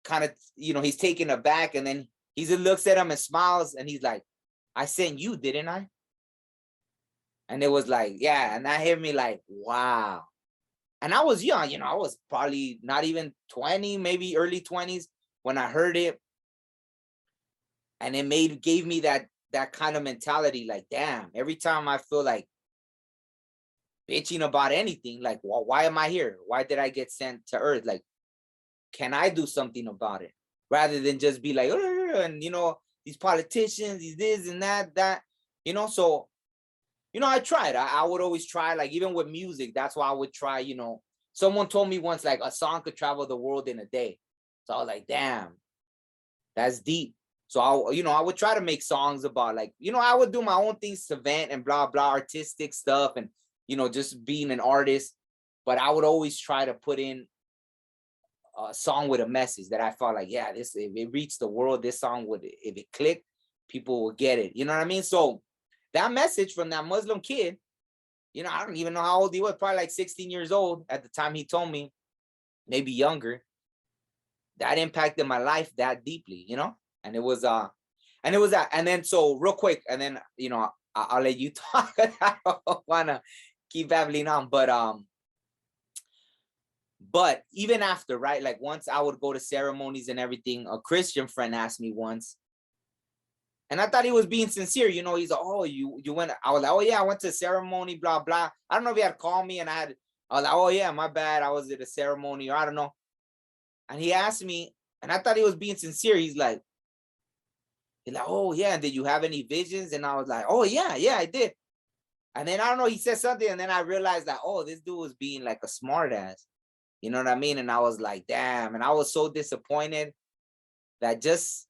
kind of, he's taken aback, and then he just looks at him and smiles, and he's like, I sent you, didn't I? And it was like, yeah. And that hit me like, wow. And I was young, I was probably not even 20, maybe early 20s when I heard it. And it gave me that kind of mentality, like, damn, every time I feel like bitching about anything, like, well, why am I here? Why did I get sent to earth? Like, can I do something about it? Rather than just be like, and these politicians, these this and that, so I tried. I would always try, like, even with music. That's why I would try, someone told me once, like, a song could travel the world in a day. So I was like, damn, that's deep. So I would try to make songs about, like, I would do my own things, savant and blah, blah, artistic stuff, and, just being an artist. But I would always try to put in a song with a message that I felt like, yeah, if it reached the world, this song would, if it clicked, people would get it. You know what I mean? So that message from that Muslim kid, I don't even know how old he was, probably like 16 years old at the time he told me, maybe younger. That impacted my life that deeply, and it was that. And then, so real quick, and then, I'll let you talk. I don't want to keep babbling on, but even after, right, like, once I would go to ceremonies and everything, a Christian friend asked me once, and I thought he was being sincere. He's like, oh, you went. I was like, oh yeah, I went to a ceremony, blah, blah. I don't know if he had called me, and I was like, oh yeah, my bad, I was at a ceremony, or I don't know. And he asked me, and I thought he was being sincere. He's like, oh yeah, did you have any visions? And I was like, oh yeah, I did. And then I don't know, he said something, and then I realized that, oh, this dude was being like a smart ass. You know what I mean? And I was like, damn. And I was so disappointed that just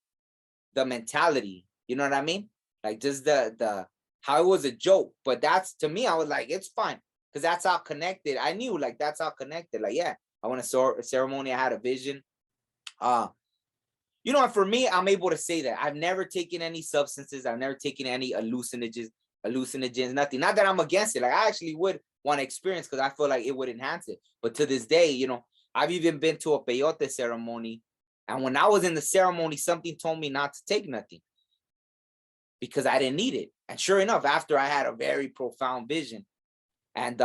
the mentality, you know what I mean? Like just the how it was a joke. But that's, to me, I was like, it's fine. Because that's how connected. I knew, like, that's how connected. Like, yeah, I want a ceremony. I had a vision. You know, for me, I'm able to say that I've never taken any substances. I've never taken any hallucinogens, nothing. Not that I'm against it. Like, I actually would want to experience, because I feel like it would enhance it. But to this day, you know, I've even been to a peyote ceremony. And when I was in the ceremony, something told me not to take nothing because I didn't need it. And sure enough, after I had a very profound vision, and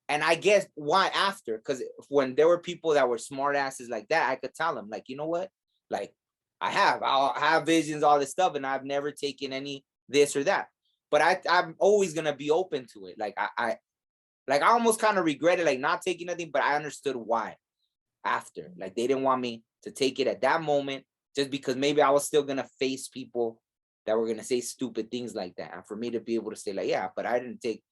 I guess why after, because when there were people that were smart asses like that, I could tell them, like, you know what, like, I'll have visions, all this stuff, and I've never taken any this or that. But I'm always gonna be open to it. Like I almost kind of regretted like not taking nothing, but I understood why after. Like, they didn't want me to take it at that moment, just because maybe I was still gonna face people that were gonna say stupid things like that. And for me to be able to say, like, yeah, but I didn't take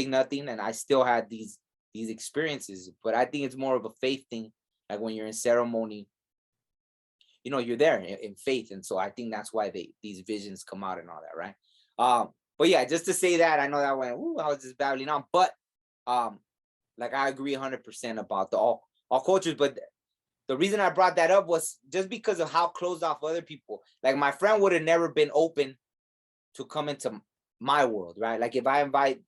nothing, and I still had these experiences. But I think it's more of a faith thing. Like, when you're in ceremony, you know, you're there in faith, and so I think that's why these visions come out and all that, right? But yeah, just to say that, I know that I was just babbling on, but like, I agree 100% about the all cultures. But the reason I brought that up was just because of how closed off other people. Like, my friend would have never been open to come into my world, right? Like, if I invite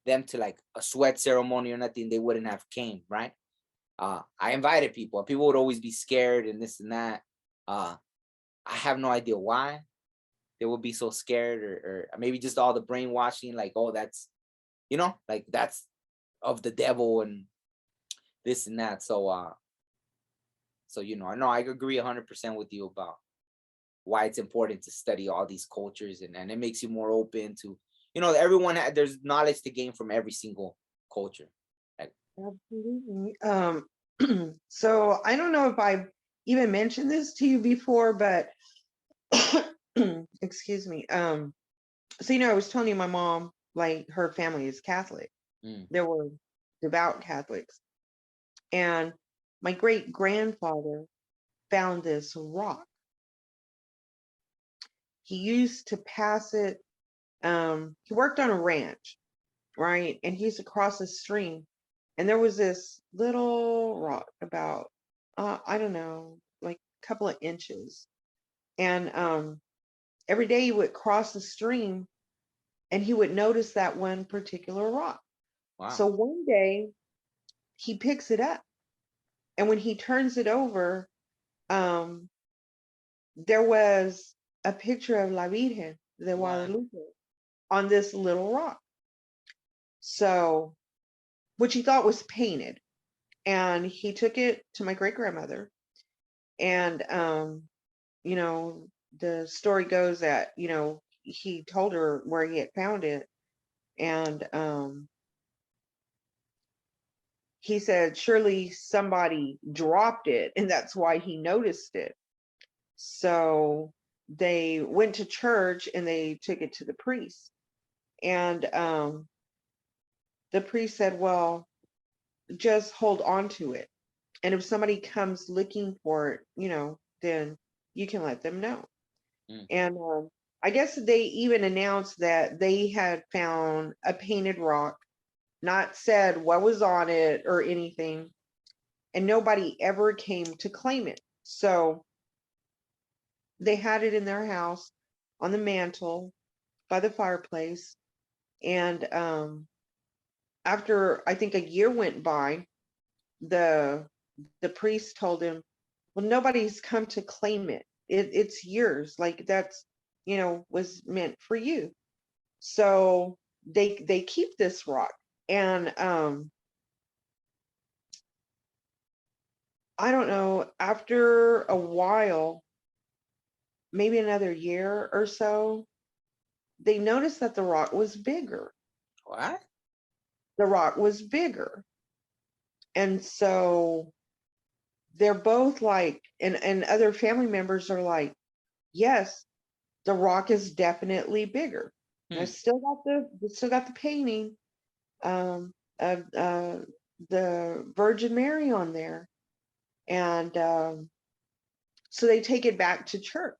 them to like a sweat ceremony or nothing, they wouldn't have came, right? I invited people. People would always be scared and this and that. I have no idea why they would be so scared, or maybe just all the brainwashing, like, oh, that's, you know, like, that's of the devil and this and that. So you know, I agree 100% with you about why it's important to study all these cultures, and it makes you more open to, you know, there's knowledge to gain from every single culture. Like, Absolutely. So I don't know if I've even mentioned this to you before, but excuse me. So, you know, I was telling you my mom, like, her family is Catholic. There were devout Catholics. And my great grandfather found this rock. He used to pass it. He worked on a ranch, right? And he's across the stream. And there was this little rock about, I don't know, like a couple of inches. And every day he would cross the stream and he would notice that one particular rock. wow. So one day he picks it up. And when he turns it over, there was a picture of La Virgen de Guadalupe on this little rock. So, which he thought was painted. And he took it to my great grandmother. And, you know, the story goes that, you know, he told her where he had found it. And he said, surely somebody dropped it. And that's why he noticed it. So they went to church and they took it to the priest. And the priest said, well, just hold on to it. And if somebody comes looking for it, you know, then you can let them know. And I guess they even announced that they had found a painted rock, not said what was on it or anything, and nobody ever came to claim it. So they had it in their house on the mantle by the fireplace. And after I think a year went by, the priest told him, well, nobody's come to claim it. It's yours. Like, that's, you know, was meant for you. So they keep this rock. And I don't know, after a while, maybe another year or so, they noticed that the rock was bigger. What? The rock was bigger. And so they're both like, and other family members are like, yes, the rock is definitely bigger. I still got the painting of the Virgin Mary on there. And so they take it back to church.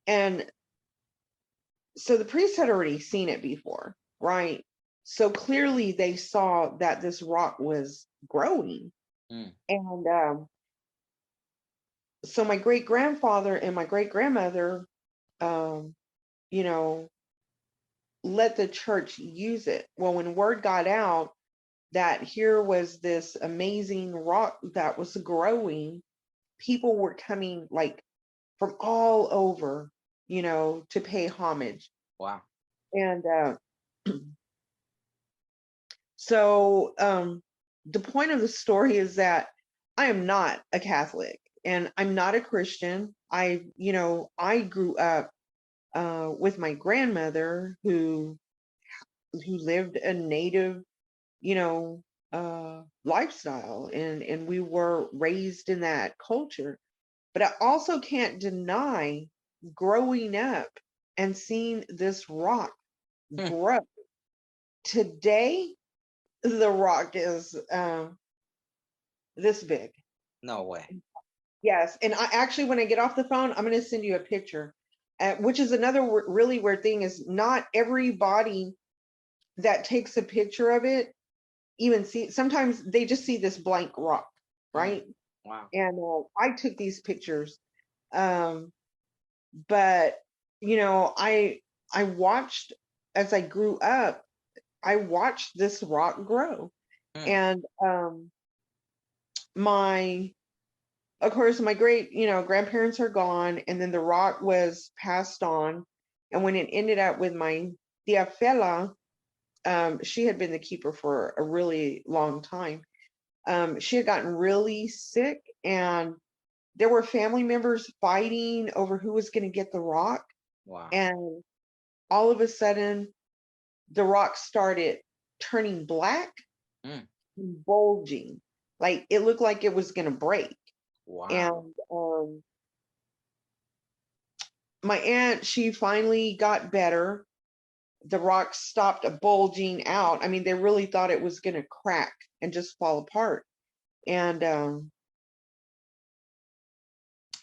And so the priest had already seen it before, right? So clearly they saw that this rock was growing. And so my great grandfather and my great grandmother, you know, let the church use it. Well, when word got out that here was this amazing rock that was growing, people were coming like from all over, to pay homage. Wow. And so the point of the story is that I am not a Catholic and I'm not a Christian. I grew up with my grandmother who lived a native, lifestyle, and we were raised in that culture. But I also can't deny growing up and seeing this rock grow. Today, the rock is this big. No way. Yes. And I actually, when I get off the phone, I'm going to send you a picture, which is another really weird thing is not everybody that takes a picture of it even see, sometimes they just see this blank rock, right? Wow. And I took these pictures. But I watched as I grew up, I watched this rock grow. And of course, my great, grandparents are gone, and then the rock was passed on. And when it ended up with my tia Fela, she had been the keeper for a really long time. She had gotten really sick, and there were family members fighting over who was going to get the rock. Wow. And all of a sudden, the rock started turning black and bulging. Like it looked like it was going to break. Wow. And my aunt, she finally got better. The rock stopped bulging out. I mean, they really thought it was going to crack and just fall apart. And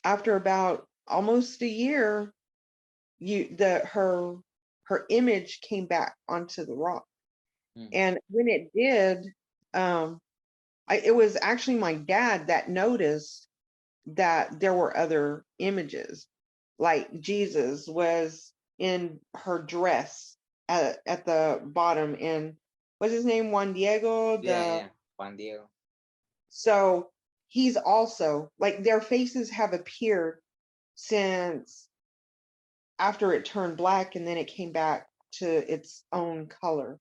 after about almost a year, her image came back onto the rock. And when it did, it was actually my dad that noticed that there were other images, like Jesus was in her dress at the bottom, and what's his name, Juan Diego? Yeah, Juan Diego. So he's also like, their faces have appeared since after it turned black, and then it came back to its own color.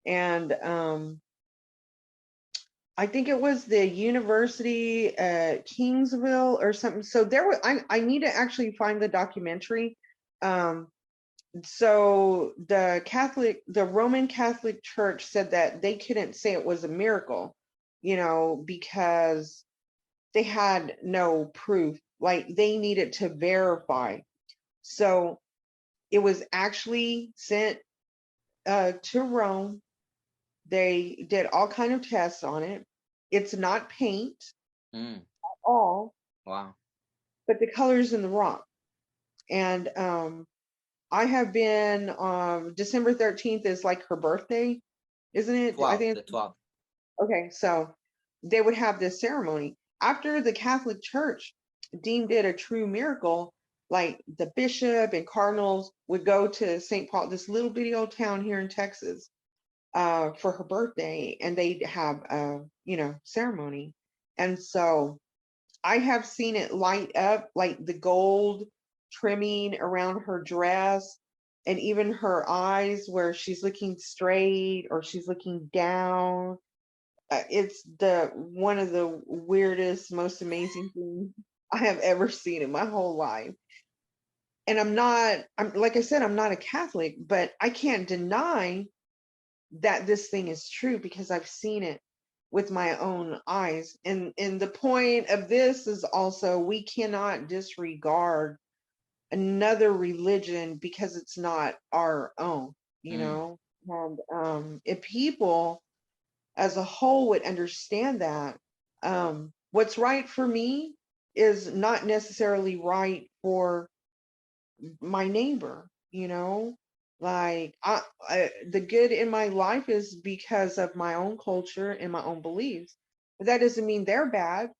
And I think it was the University at Kingsville or something. So there was, I need to actually find the documentary. So the Roman Catholic Church said that they couldn't say it was a miracle, because they had no proof. Like they needed to verify. So it was actually sent to Rome. They did all kind of tests on it. It's not paint at all. Wow. But the colors in the rock. And I have been December 13th is like her birthday, isn't it? 12, I think the 12th. Okay, so they would have this ceremony. After the Catholic Church deemed it a true miracle, like the bishop and cardinals would go to St. Paul, this little bitty old town here in Texas, for her birthday, and they'd have a ceremony. And so I have seen it light up, like the gold trimming around her dress, and even her eyes where she's looking straight or she's looking down. It's the one of the weirdest, most amazing things I have ever seen in my whole life. And I'm like I said, I'm not a Catholic, but I can't deny that this thing is true because I've seen it with my own eyes. And the point of this is also, we cannot disregard another religion because it's not our own, And if people as a whole would understand that what's right for me is not necessarily right for my neighbor, you know? Like the good in my life is because of my own culture and my own beliefs. But that doesn't mean they're bad.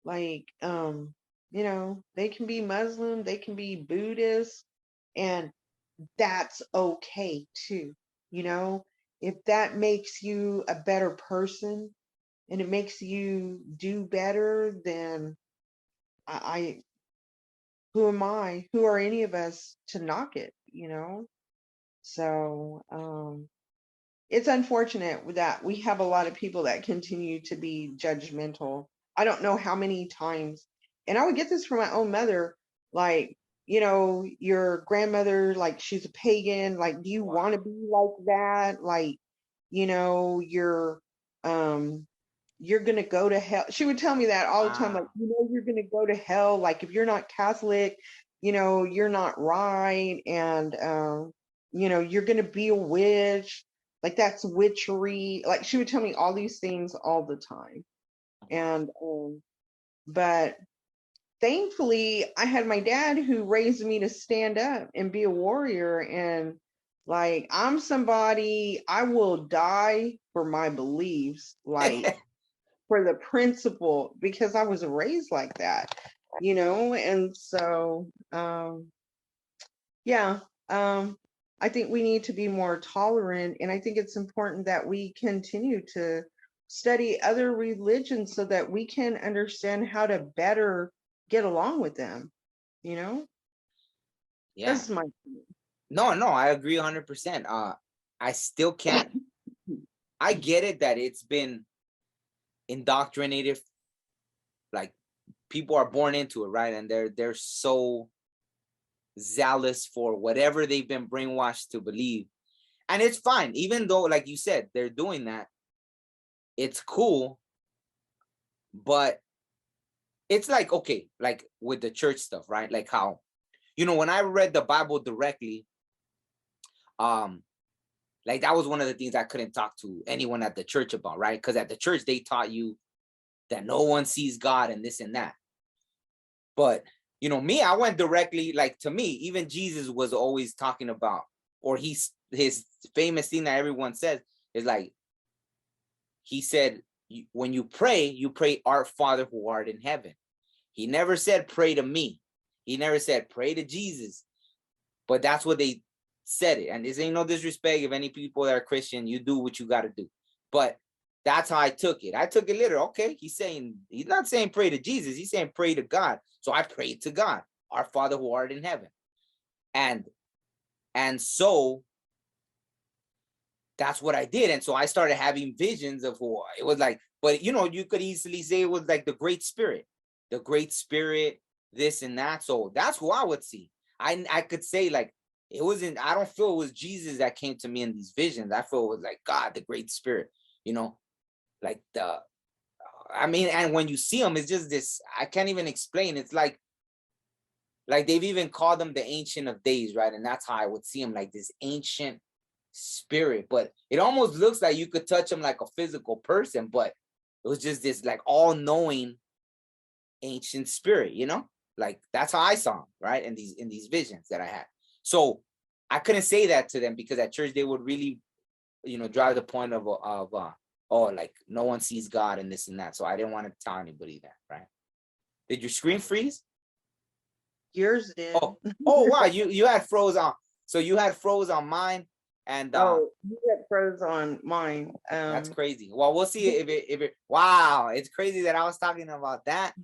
Like you know, they can be Muslim, they can be Buddhist, and that's okay too. You know, if that makes you a better person and it makes you do better, then I who am I? Who are any of us to knock it, you know? So it's unfortunate that we have a lot of people that continue to be judgmental. I don't know how many times, and I would get this from my own mother, like, you know, your grandmother, like she's a pagan, like, do you want to be like that? Like, you know, um you're gonna go to hell. She would tell me that all the time, like, Wow. you know, you're gonna go to hell. Like if you're not Catholic, you know, you're not right, and you know, you're gonna be a witch. Like that's witchery. Like she would tell me all these things all the time. And but thankfully I had my dad who raised me to stand up and be a warrior, and like I'm somebody, I will die for my beliefs, like for the principle, because I was raised like that, you know? And so, yeah, I think we need to be more tolerant. And I think it's important that we continue to study other religions so that we can understand how to better get along with them, you know? Yeah. That's my No, no, I agree 100%. I still can't. I get it that it's been indoctrinated, like people are born into it, right? And they're so zealous for whatever they've been brainwashed to believe. And it's fine, even though, like you said, they're doing that. It's cool, but it's like, okay, like with the church stuff, right? Like how, when I read the Bible directly, um, like that was one of the things I couldn't talk to anyone at the church about, right? Because at the church, they taught you that no one sees God and this and that. But, me, I went directly, like to me, even Jesus was always talking about, or his famous thing that everyone says is like, he said, when you pray, Our Father who art in heaven. He never said, pray to me. He never said, pray to Jesus. But that's what they said it. And this ain't no disrespect. If any people that are Christian, you do what you got to do. But that's how I took it. I took it literal. Okay, he's not saying pray to Jesus. He's saying pray to God. So I prayed to God, Our Father who art in heaven. And so that's what I did. And so I started having visions of who it was like. But, you could easily say it was like the Great Spirit, this and that. So that's who I would see. I could say like, I don't feel it was Jesus that came to me in these visions. I feel it was like God, the Great Spirit, like and when you see them, it's just this, I can't even explain. It's like they've even called them the Ancient of Days, right? And that's how I would see them, like this ancient spirit. But it almost looks like you could touch them like a physical person, but it was just this like all-knowing ancient spirit, like that's how I saw him, right? In these visions that I had. So I couldn't say that to them because at church they would really, drive the point of oh, like no one sees God and this and that. So I didn't want to tell anybody that, right? Did your screen freeze? yours did. Oh wow, you had froze on. So you had froze on mine, and Oh, you get froze on mine. that's crazy. Well, we'll see if it. Wow, it's crazy that I was talking about that.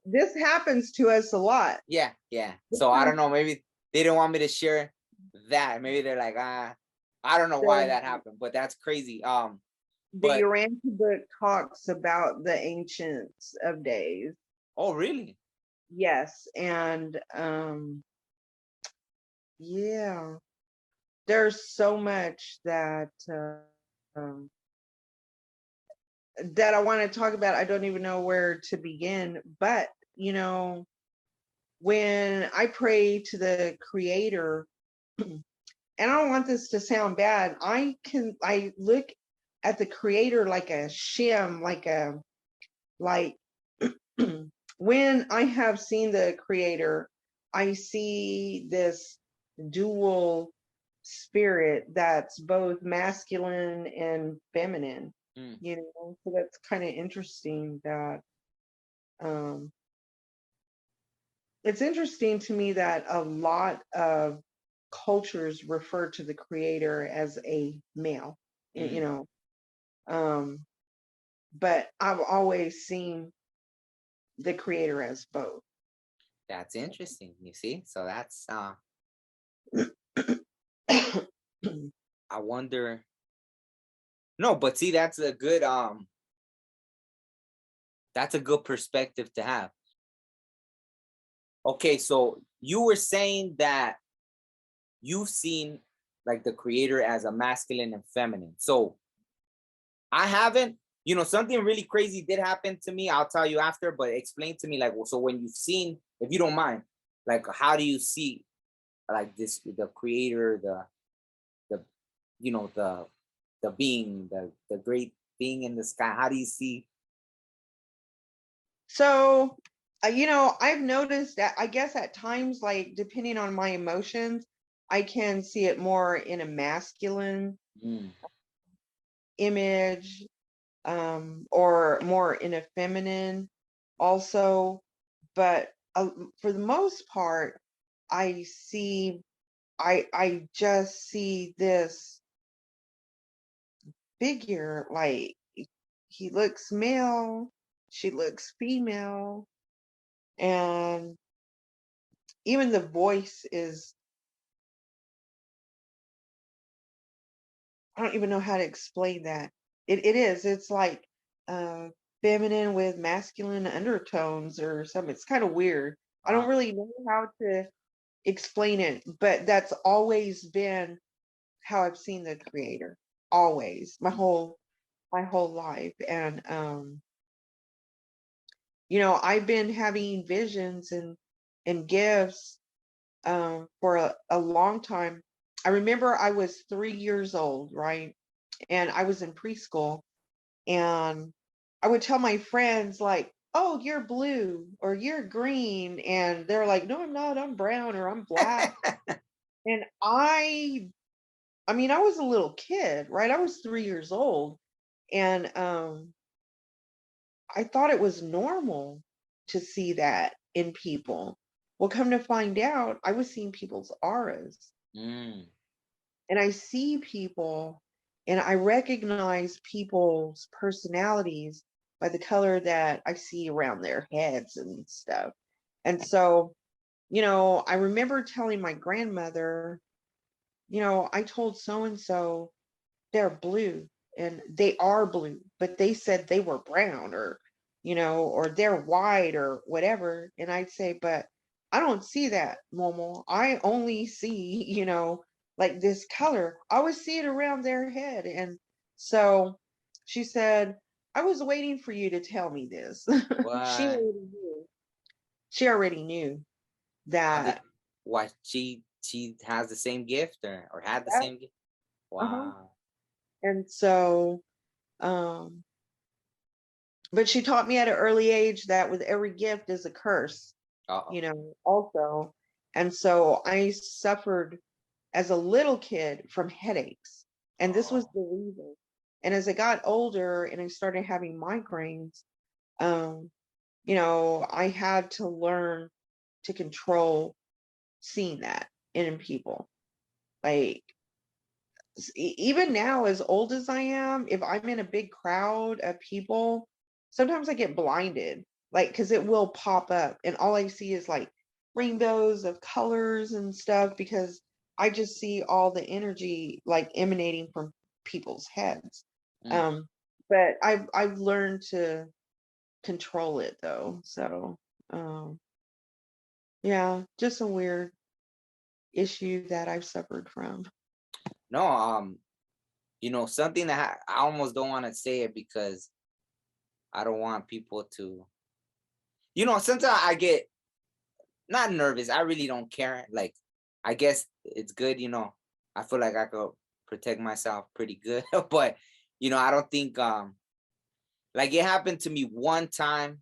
This happens to us a lot. Yeah. So I don't know. Maybe they didn't want me to share that. Maybe they're like, I don't know why that happened, but that's crazy. The But Urantia book talks about the ancients of days. oh, really? Yes, and yeah, there's so much that um, that I want to talk about. I don't even know where to begin, but when I pray to the Creator, and I don't want this to sound bad, I look at the creator like a shim, like when I have seen the creator, I see this dual spirit that's both masculine and feminine, Mm. you know. So that's kind of interesting that um it's interesting to me that a lot of cultures refer to the creator as a male, you Mm. know. Um, but I've always seen the creator as both. That's interesting. You see, so that's I wonder. No, but see, that's a good perspective to have. Okay, so you were saying that you've seen like the creator as a masculine and feminine. So I haven't, something really crazy did happen to me. I'll tell you after, but explain to me like, so when you've seen, if you don't mind, like, how do you see like this, the creator, the, the being, the great being in the sky? How do you see? So, you know, I've noticed that I guess at times, like depending on my emotions, I can see it more in a masculine Mm. image, or more in a feminine also. But for the most part, I see, I just see this figure like he looks male, she looks female, and even the voice is, I don't even know how to explain that. It's like uh feminine with masculine undertones or something. It's kind of weird. I don't Ah, really know how to explain it, but that's always been how I've seen the creator. Always. My whole life. And you know, I've been having visions and gifts for a long time. I remember I was 3 years old, right? And I was in preschool, and I would tell my friends like, "Oh, you're blue or you're green," and they're like, "No, I'm not. I'm brown or I'm black." And I mean, I was a little kid, right? I was 3 years old, and I thought it was normal to see that in people. Well, come to find out, I was seeing people's auras, mm. and I see people, and I recognize people's personalities by the color that I see around their heads and stuff. And so, you know, I remember telling my grandmother, you know, I told so and so they're blue, and they are blue, but they said they were brown, or, you know, or they're white or whatever. And I'd say, but I don't see that, Momo. I only see, you know, like this color. I always see it around their head. And so she said, I was waiting for you to tell me this. she What? already knew. She already knew How did? that. What, she has the same gift, or had the That same gift? uh-huh. Wow. And so um but she taught me at an early age that with every gift is a curse, Uh-oh. you know, also. And so I suffered as a little kid from headaches. And this was Oh. the reason. And as I got older and I started having migraines, um, you know, I had to learn to control seeing that in people. Like, even now, as old as I am, if I'm in a big crowd of people, sometimes I get blinded, like, because it will pop up and all I see is like rainbows of colors and stuff, because I just see all the energy like emanating from people's heads. Mm. Um, but I've learned to control it though. So um, yeah, just a weird issue that I've suffered from. No, something that I almost don't want to say it because I don't want people to, sometimes I get not nervous. I really don't care. Like, I guess it's good, I feel like I could protect myself pretty good. But I don't think like it happened to me one time,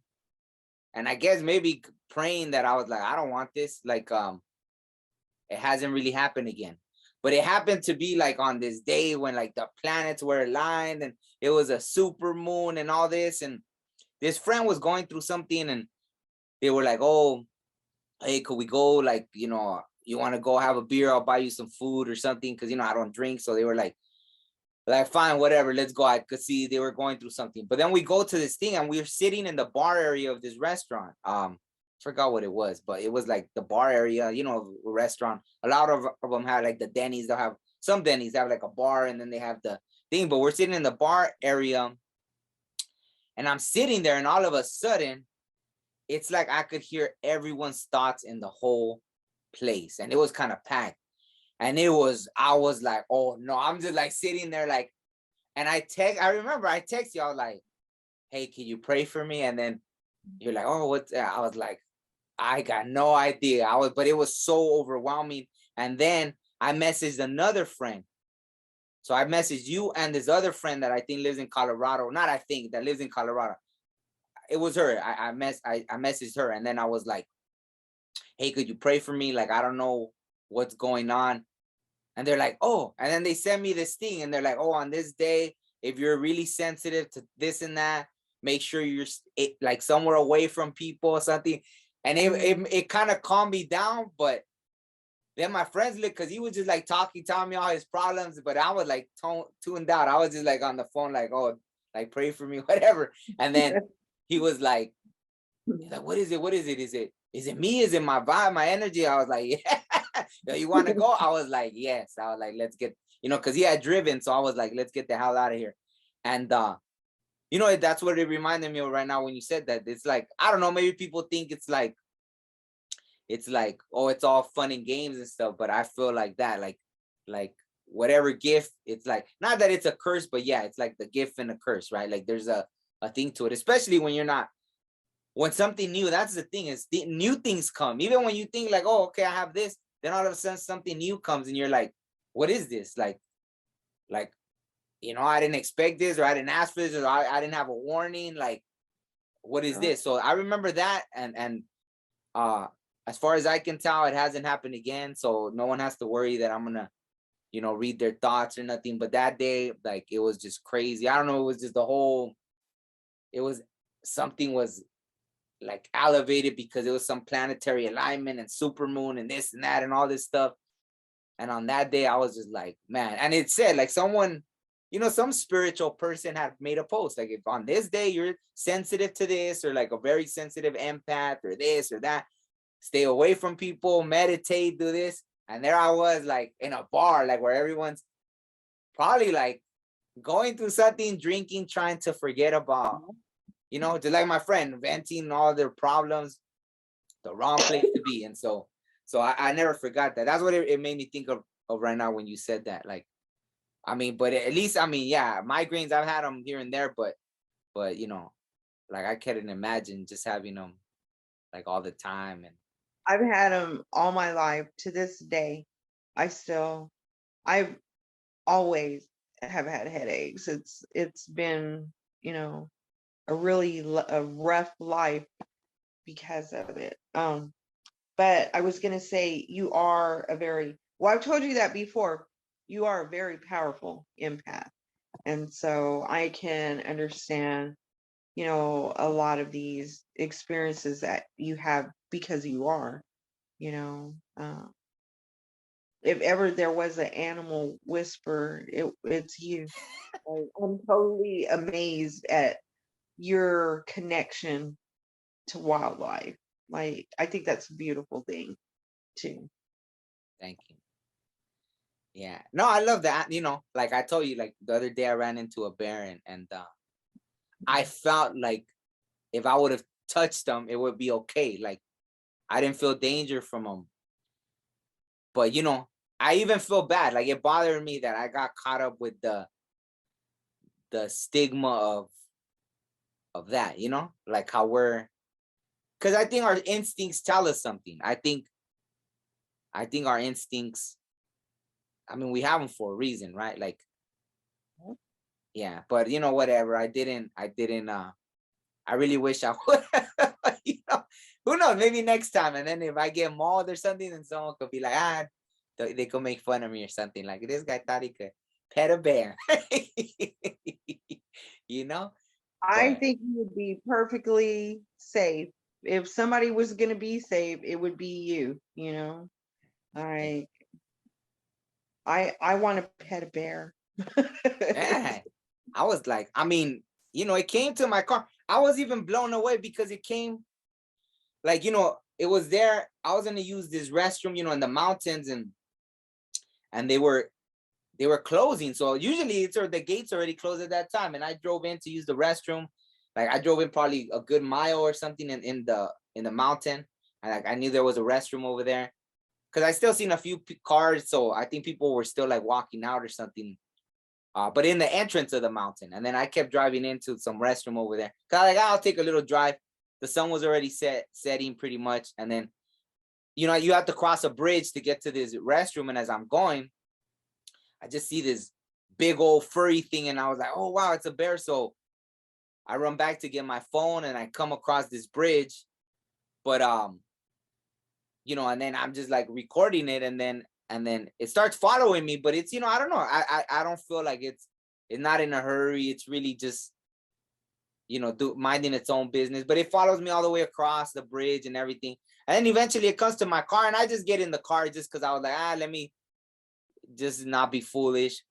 and I guess maybe praying that I was like, I don't want this. Like it hasn't really happened again. But it happened to be like on this day when like the planets were aligned and it was a super moon and all this. And this friend was going through something and they were like, oh, hey, could we go? Like, you want to go have a beer? I'll buy you some food or something. Cause I don't drink. So they were like, fine, whatever, let's go. I could see they were going through something. But then we go to this thing and we're sitting in the bar area of this restaurant. Forgot what it was, but it was like the bar area, restaurant. A lot of them have like the Denny's. They'll have some Denny's have like a bar and then they have the thing. But we're sitting in the bar area and I'm sitting there and all of a sudden, it's like I could hear everyone's thoughts in the whole place. And it was kind of packed. And I was like, oh no, I'm just like sitting there like, and I remember I text y'all like, hey, can you pray for me? And then you're like, oh, what's that? I was like, I got no idea. But it was so overwhelming. And then I messaged another friend. So I messaged you and this other friend that I think lives in Colorado. Not I think, that lives in Colorado. It was her. I messaged her and then I was like, hey, could you pray for me? Like, I don't know what's going on. And they're like, oh, and then they send me this thing and they're like, oh, on this day, if you're really sensitive to this and that, make sure you're like somewhere away from people or something. And it kind of calmed me down. But then my friends look, because he was just like telling me all his problems, but I was like tuned out. I was just like on the phone, like, oh, like pray for me, whatever. And then he was like, what is it? What is it? Is it me? Is it my vibe, my energy? I was like, yeah. You want to go? I was like, yes. I was like, let's get, because he had driven. So I was like, let's get the hell out of here. And, that's what it reminded me of right now when you said that. It's like, I don't know, maybe people think it's like, oh, it's all fun and games and stuff. But I feel like that, like whatever gift, it's like, not that it's a curse, but yeah, it's like the gift and a curse, right? Like there's a thing to it, especially when something new, that's the thing, is the new things come. Even when you think like, oh, okay, I have this, then all of a sudden something new comes and you're like, what is this? Like, I didn't expect this, or I didn't ask for this, or I didn't have a warning. Like, what is this? So I remember that. And as far as I can tell, it hasn't happened again. So no one has to worry that I'm going to, read their thoughts or nothing. But that day, like, it was just crazy. I don't know. It was just something was like elevated because it was some planetary alignment and supermoon and this and that and all this stuff. And on that day, I was just like, man. And it said like someone, some spiritual person had made a post like, if on this day you're sensitive to this, or like a very sensitive empath or this or that, stay away from people, meditate, do this. And there I was like in a bar, like where everyone's probably like going through something, drinking, trying to forget about, just like my friend, venting all their problems, the wrong place to be. And so I never forgot that. That's what it made me think of right now when you said that. Like, I mean, but at least, I mean, yeah, migraines, I've had them here and there, but like I couldn't imagine just having them like all the time. And I've had them all my life to this day. I've always have had headaches. It's been, a really a rough life because of it. But I was gonna say you are I've told you that before. You are a very powerful empath, and so I can understand, a lot of these experiences that you have because you are, you know. If ever there was an animal whisperer, it's you. I'm totally amazed at your connection to wildlife. Like, I think that's a beautiful thing too. thank you. Yeah. No, I love that. Like I told you, like the other day I ran into a bear and I felt like if I would have touched them, it would be okay. Like I didn't feel danger from them. But I even feel bad. Like it bothered me that I got caught up with the stigma of that, like how because I think our instincts tell us something. I think our instincts, I mean, we have them for a reason, right? Like, yeah, but you know, whatever. I really wish I would. You know, who knows? Maybe next time. And then if I get mauled or something, then someone could be like, they could make fun of me or something. Like, this guy thought he could pet a bear. You know? I But think you would be perfectly safe. If somebody was going to be safe, it would be you, you know? I I want to pet a bear. yeah, I was like, I mean, you know, it came to my car. I was even blown away because it came, like, you know, it was there. I was gonna use this restroom, you know, in the mountains, and they were closing. So usually it's, or the gates already closed at that time. And I drove in to use the restroom. Like, I drove in probably a good mile or something in the mountain. And like, I knew there was a restroom over there. Cause I still seen a few cars. So I think people were still like walking out or something. But in the entrance of the mountain. And then I kept driving into some restroom over there. Cause like, I'll take a little drive. The sun was already setting pretty much. And then, you know, you have to cross a bridge to get to this restroom. And as I'm going, I just see this big old furry thing, and I was like, oh wow, it's a bear. So I run back to get my phone, and I come across this bridge. But you know, and then I'm just like recording it, and then it starts following me. But it's, you know, I don't know. I don't feel like it's not in a hurry. It's really just, you know, minding its own business. But it follows me all the way across the bridge and everything. And then eventually it comes to my car, and I just get in the car just because I was like, let me just not be foolish.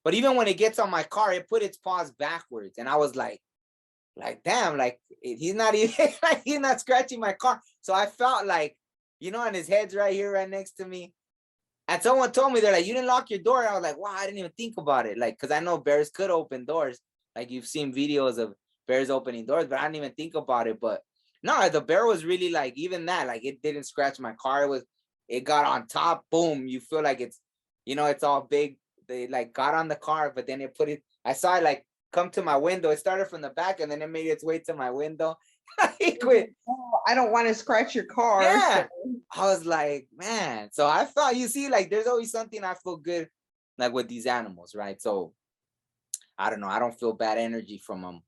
But even when it gets on my car, it put its paws backwards. And I was like, damn, like, he's not even, like, he's not scratching my car. So I felt like, you know, and his head's right here, right next to me. And someone told me, they're like, you didn't lock your door. I was like, wow, I didn't even think about it. Like, because I know bears could open doors. Like, you've seen videos of bears opening doors, but I didn't even think about it. But no, the bear was really like, even that, like, it didn't scratch my car. It got on top, boom. You feel like it's, you know, it's all big. They like got on the car, but then it put it, I saw it like come to my window. It started from the back and then it made its way to my window. It quit. Oh, I don't want to scratch your car. Yeah. So. I was like, man. So I felt, you see, like, there's always something I feel good, like, with these animals, right? So I don't know. I don't feel bad energy from them,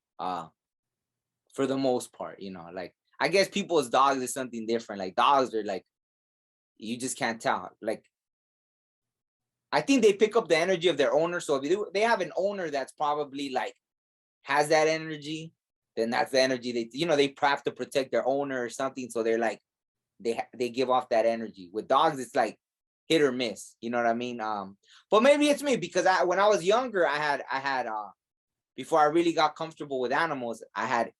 for the most part, you know. Like, I guess people's dogs is something different. Like, dogs are like, you just can't tell. Like, I think they pick up the energy of their owner. So if they have an owner that's probably like has that energy, then that's the energy they, you know, they have to protect their owner or something. So they're like, they give off that energy. With dogs, it's like hit or miss. You know what I mean? But maybe it's me because when I was younger, I had before I really got comfortable with animals, I had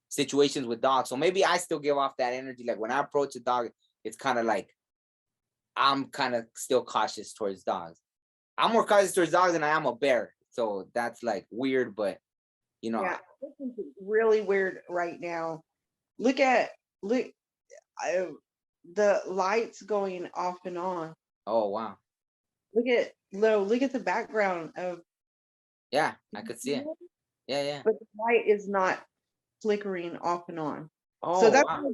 situations with dogs. So maybe I still give off that energy. Like, when I approach a dog, it's kind of like I'm kind of still cautious towards dogs. I'm more cautious towards dogs than I am a bear. So that's like weird, but you know. Yeah, this is really weird right now. Look at look the lights going off and on. Oh wow. Look at the background of. Yeah, I could see it. Yeah, yeah. But the light is not flickering off and on. So Oh wow.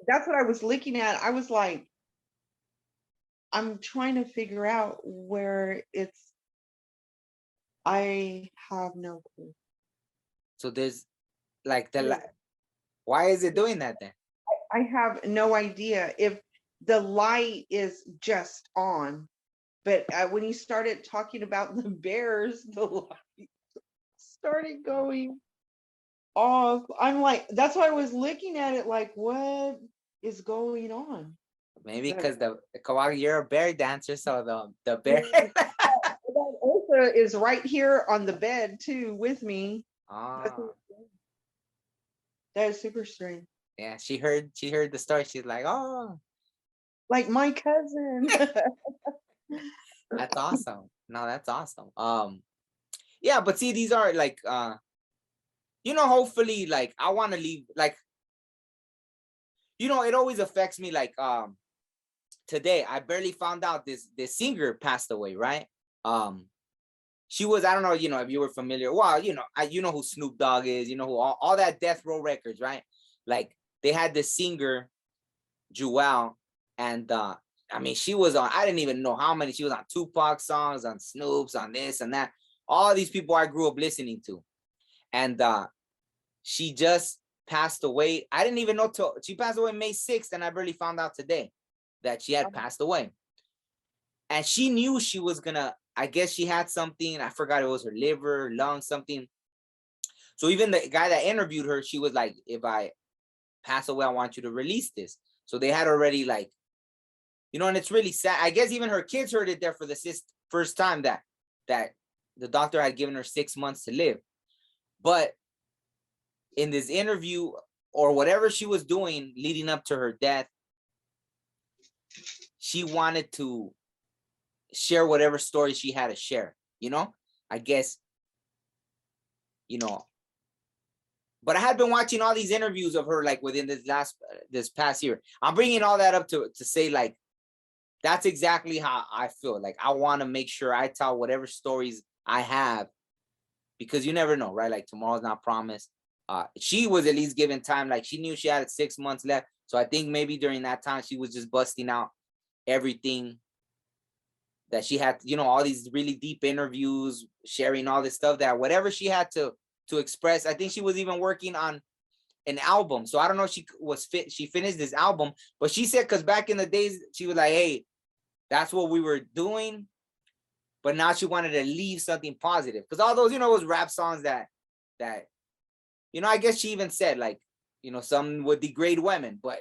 that's what I was looking at. I was like, I'm trying to figure out where it's. I have no clue. So there's like why is it doing that then? I have no idea if the light is just on. But when you started talking about the bears, the light started going off. I'm like, that's why I was looking at it like, what is going on? Maybe But because you're a bear dancer, so the bear. Ulta is right here on the bed too with me. That's Oh that is super strange. yeah, she heard the story. She's like, oh, Like my cousin. that's awesome. No, that's awesome. Yeah, but see, these are like you know, hopefully, like, I want to leave, like, you know, it always affects me. Like, today I barely found out this singer passed away, right? She was, I don't know, you know, if you were familiar. Well, you know, you know who Snoop Dogg is, you know who all that Death Row Records, right? Like, they had this singer, Jewel, and I mean, she was on, I didn't even know how many. She was on Tupac songs, on Snoop's, on this and that. all these people I grew up listening to. And she just passed away. I didn't even know till she passed away May 6th, and I barely found out today that she had passed away. And she knew she was gonna, I guess she had something, I forgot, it was her liver, lung, something. So even the guy that interviewed her, she was like, if I pass away, I want you to release this. So they had already, like, you know, and it's really sad. I guess even her kids heard it there for the first time, that the doctor had given her 6 months to live. But in this interview, or whatever she was doing leading up to her death, she wanted to share whatever story she had to share, you know, I guess, you know. But I had been watching all these interviews of her, like, within this past year. I'm bringing all that up to say, like, that's exactly how I feel. Like, I want to make sure I tell whatever stories I have, because you never know, right? Like, tomorrow's not promised. She was at least given time. Like, she knew she had 6 months left. So I think maybe during that time, she was just busting out everything that she had, you know, all these really deep interviews, sharing all this stuff, that whatever she had to express. I think she was even working on an album. So I don't know if she finished this album, but she said, because back in the days, she was like, hey, that's what we were doing. But now she wanted to leave something positive. Because all those, you know, those rap songs that, you know, I guess she even said, like, you know, some would degrade women, but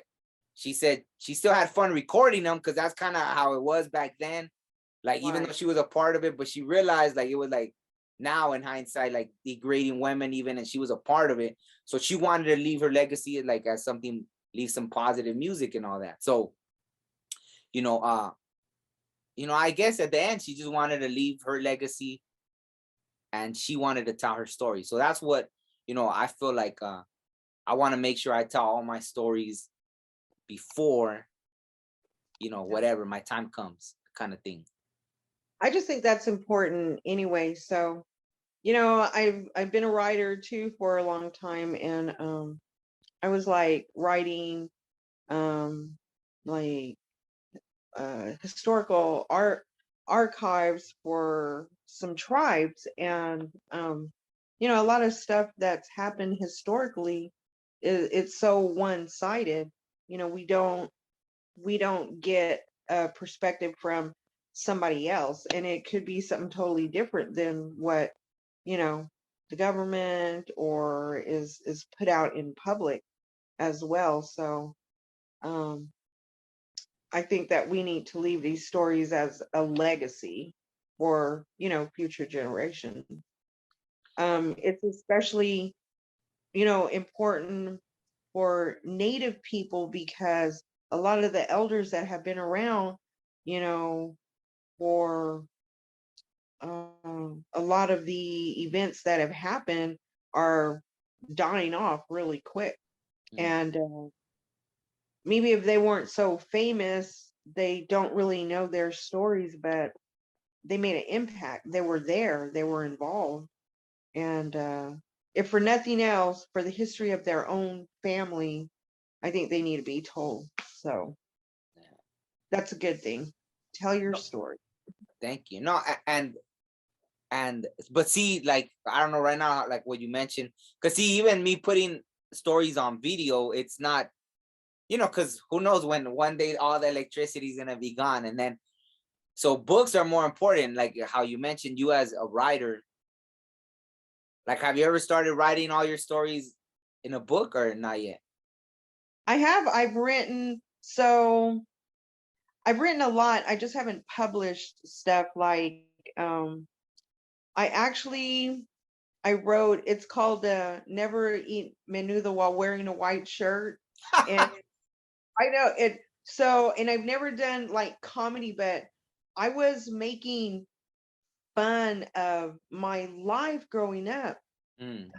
she said she still had fun recording them, because that's kind of how it was back then. Like, even though she was a part of it, but she realized, like, it was, like, now in hindsight, like, degrading women even, and she was a part of it. So she wanted to leave her legacy, like, as something, leave some positive music and all that. So, you know, I guess at the end, she just wanted to leave her legacy, and she wanted to tell her story. So that's what, you know, I feel like I want to make sure I tell all my stories before, you know, whatever my time comes, kind of thing. I just think that's important anyway. So, you know, I've been a writer too for a long time, and I was like writing like historical archives for some tribes, and you know, a lot of stuff that's happened historically it's so one-sided. You know, we don't get a perspective from somebody else, and it could be something totally different than what, you know, the government or is put out in public as well. So um I think that we need to leave these stories as a legacy for, you know, future generations. It's especially, you know, important for Native people, because a lot of the elders that have been around, you know, for a lot of the events that have happened are dying off really quick. And maybe if they weren't so famous, they don't really know their stories, but they made an impact. They were there, they were involved. And if for nothing else, for the history of their own family, I think they need to be told. So that's a good thing. Tell your No, story. thank you. No, but see, like, I don't know right now, like what you mentioned, because see, even me putting stories on video, it's not, you know, because who knows when one day all the electricity is gonna be gone, and then, so books are more important. Like how you mentioned, you as a writer, like, have you ever started writing all your stories in a book, or not yet? I've written, so I've written a lot. I just haven't published stuff like I actually I wrote, it's called Never Eat Menudo While Wearing a White Shirt. And I know it, so, and I've never done like comedy, but I was making fun of my life growing up, Mm,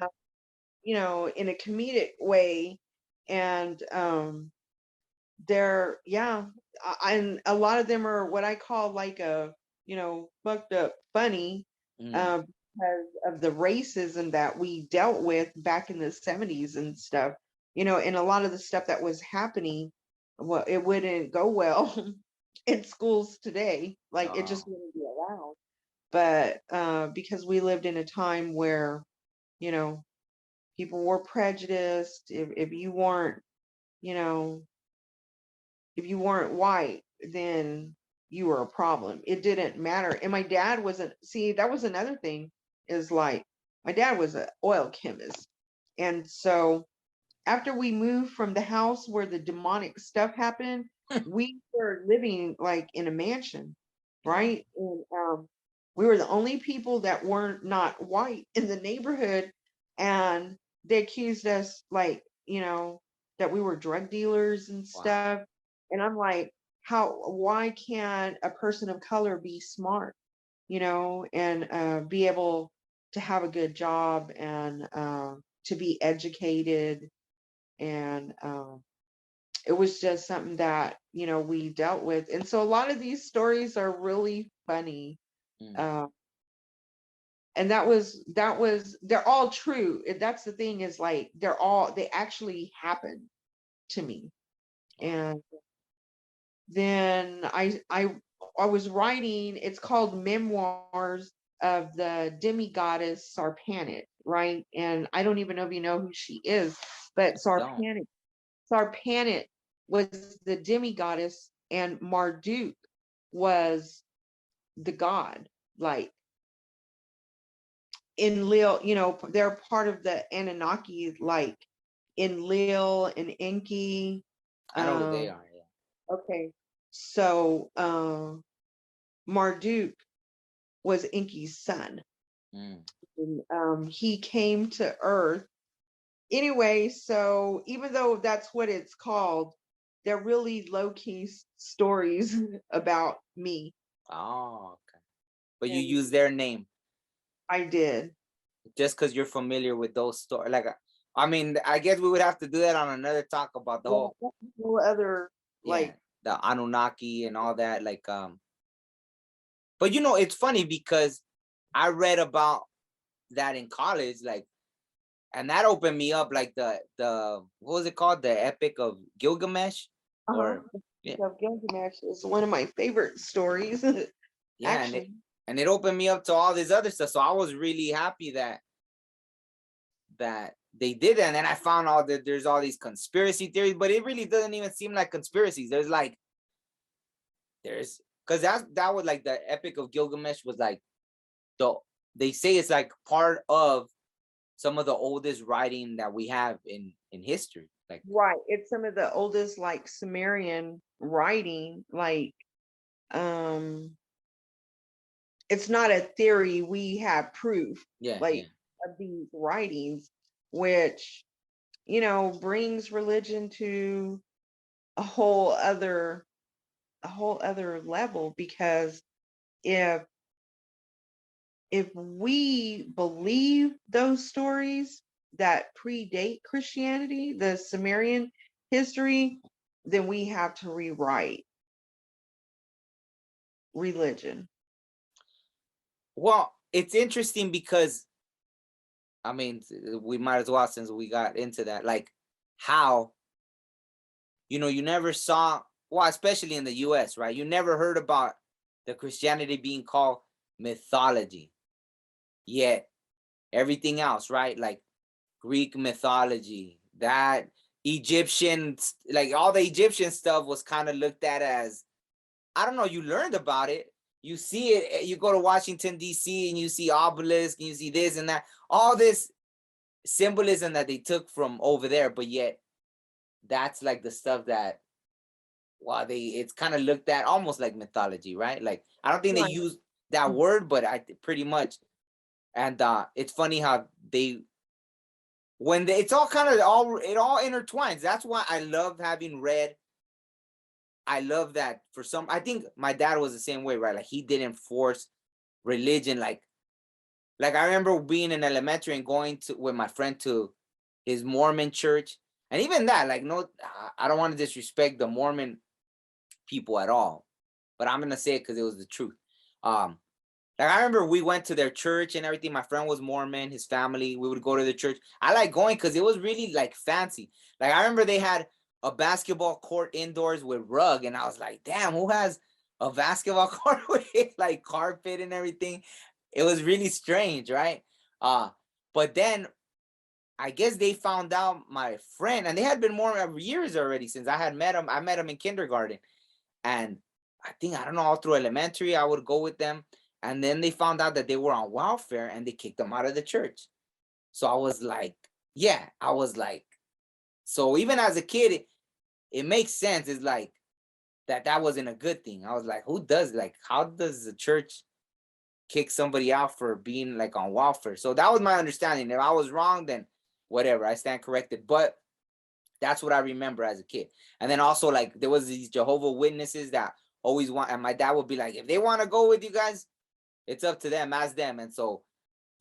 you know, in a comedic way. And they're, yeah, and a lot of them are what I call like a, you know, fucked up funny, mm. because of the racism that we dealt with back in the 70s and stuff, you know, and a lot of the stuff that was happening, well, it wouldn't go well in schools today. Like, it just Oh, wouldn't be allowed. but because we lived in a time where, you know, people were prejudiced. If you weren't, you know, if you weren't white, then you were a problem. It didn't matter. And my dad wasn't, see, that was another thing, is like my dad was an oil chemist. And so after we moved from the house where the demonic stuff happened, we were living like in a mansion, Yeah. right? And we were the only people that weren't not white in the neighborhood. And they accused us, like, you know, that we were drug dealers and Wow. stuff. And I'm like, why can't a person of color be smart, you know, and be able to have a good job and to be educated? And it was just something that, you know, we dealt with. And so a lot of these stories are really funny. Mm. uh, and that was they're all true. That's the thing, is like they actually happened to me. Wow. And then I was writing, it's called Memoirs of the Demigoddess Sarpanit, right? And I don't even know if you know who she is, but Don't. Sarpanit was the demigoddess, and Marduk was the god. Like Enlil, you know, they're part of the Anunnaki, like Enlil and Enki. I know who they Um, are. Yeah. okay, so Marduk was Enki's son. Mm. And, he came to Earth anyway. So even though that's what it's called, they're really low key stories about me. Oh, okay. But you And use their name I did. just because you're familiar with those stories. Like, I mean, I guess we would have to do that on another talk about the Yeah, whole, no other, yeah, like, the Anunnaki and all that. Like, but you know, it's funny because I read about that in college, like, and that opened me up, like the what was it called, the Epic of Gilgamesh, uh-huh. or yeah, So Gilgamesh is one of my favorite stories, yeah, actually. and it opened me up to all this other stuff. So I was really happy that they did it. And then I found out that there's all these conspiracy theories, but it really doesn't even seem like conspiracies. There's because that was like the Epic of Gilgamesh was like the they say it's like part of some of the oldest writing that we have in history. Like, Right. It's some of the oldest, like, Sumerian writing. Like, um, it's not a theory. We have proof, yeah, yeah. like, of these writings, which, you know, brings religion to a whole other level. Because if we believe those stories that predate Christianity, the Sumerian history, then we have to rewrite religion. Well, it's interesting because I mean, we might as well, since we got into that, like how, you never saw, well, especially in the US, right? You never heard about the Christianity being called mythology, yet everything else, right? Like Greek mythology, that Egyptian, like all the Egyptian stuff was kind of looked at as, I don't know, you learned about it. You see it, you go to Washington, D.C., and you see obelisk, and you see this and that, all this symbolism that they took from over there, but yet that's like the stuff that, well, it's kind of looked at almost like mythology, right? Like, I don't think they Right. use that word, but I pretty much. And it's funny how they it's all kind of it all intertwines. That's why I love having read. I love that for some. I think my dad was the same way, right? Like he didn't force religion. Like I remember being in elementary and going to with my friend to his Mormon church, and even that, like, no, I don't want to disrespect the Mormon people at all, but I'm gonna say it because it was the truth. Um, like I remember we went to their church and everything. My friend was Mormon, his family. We would go to the church. I like going because it was really like fancy. Like I remember they had a basketball court indoors with rug, and I was like, damn, who has a basketball court with like carpet and everything. It was really strange, right? But then I guess they found out my friend, and they had been more years already since I had met him. I met him in kindergarten, and I think, I don't know, all through elementary, I would go with them. And then they found out that they were on welfare and they kicked them out of the church. So I was like, yeah, I was like, so even as a kid, it makes sense. It's like that wasn't a good thing. I was like, who does, like, how does the church kick somebody out for being like on welfare? So that was my understanding. If I was wrong, then whatever, I stand corrected. But that's what I remember as a kid. And then also, like, there was these Jehovah Witnesses that always want, and my dad would be like, if they want to go with you guys, it's up to them, ask them. And so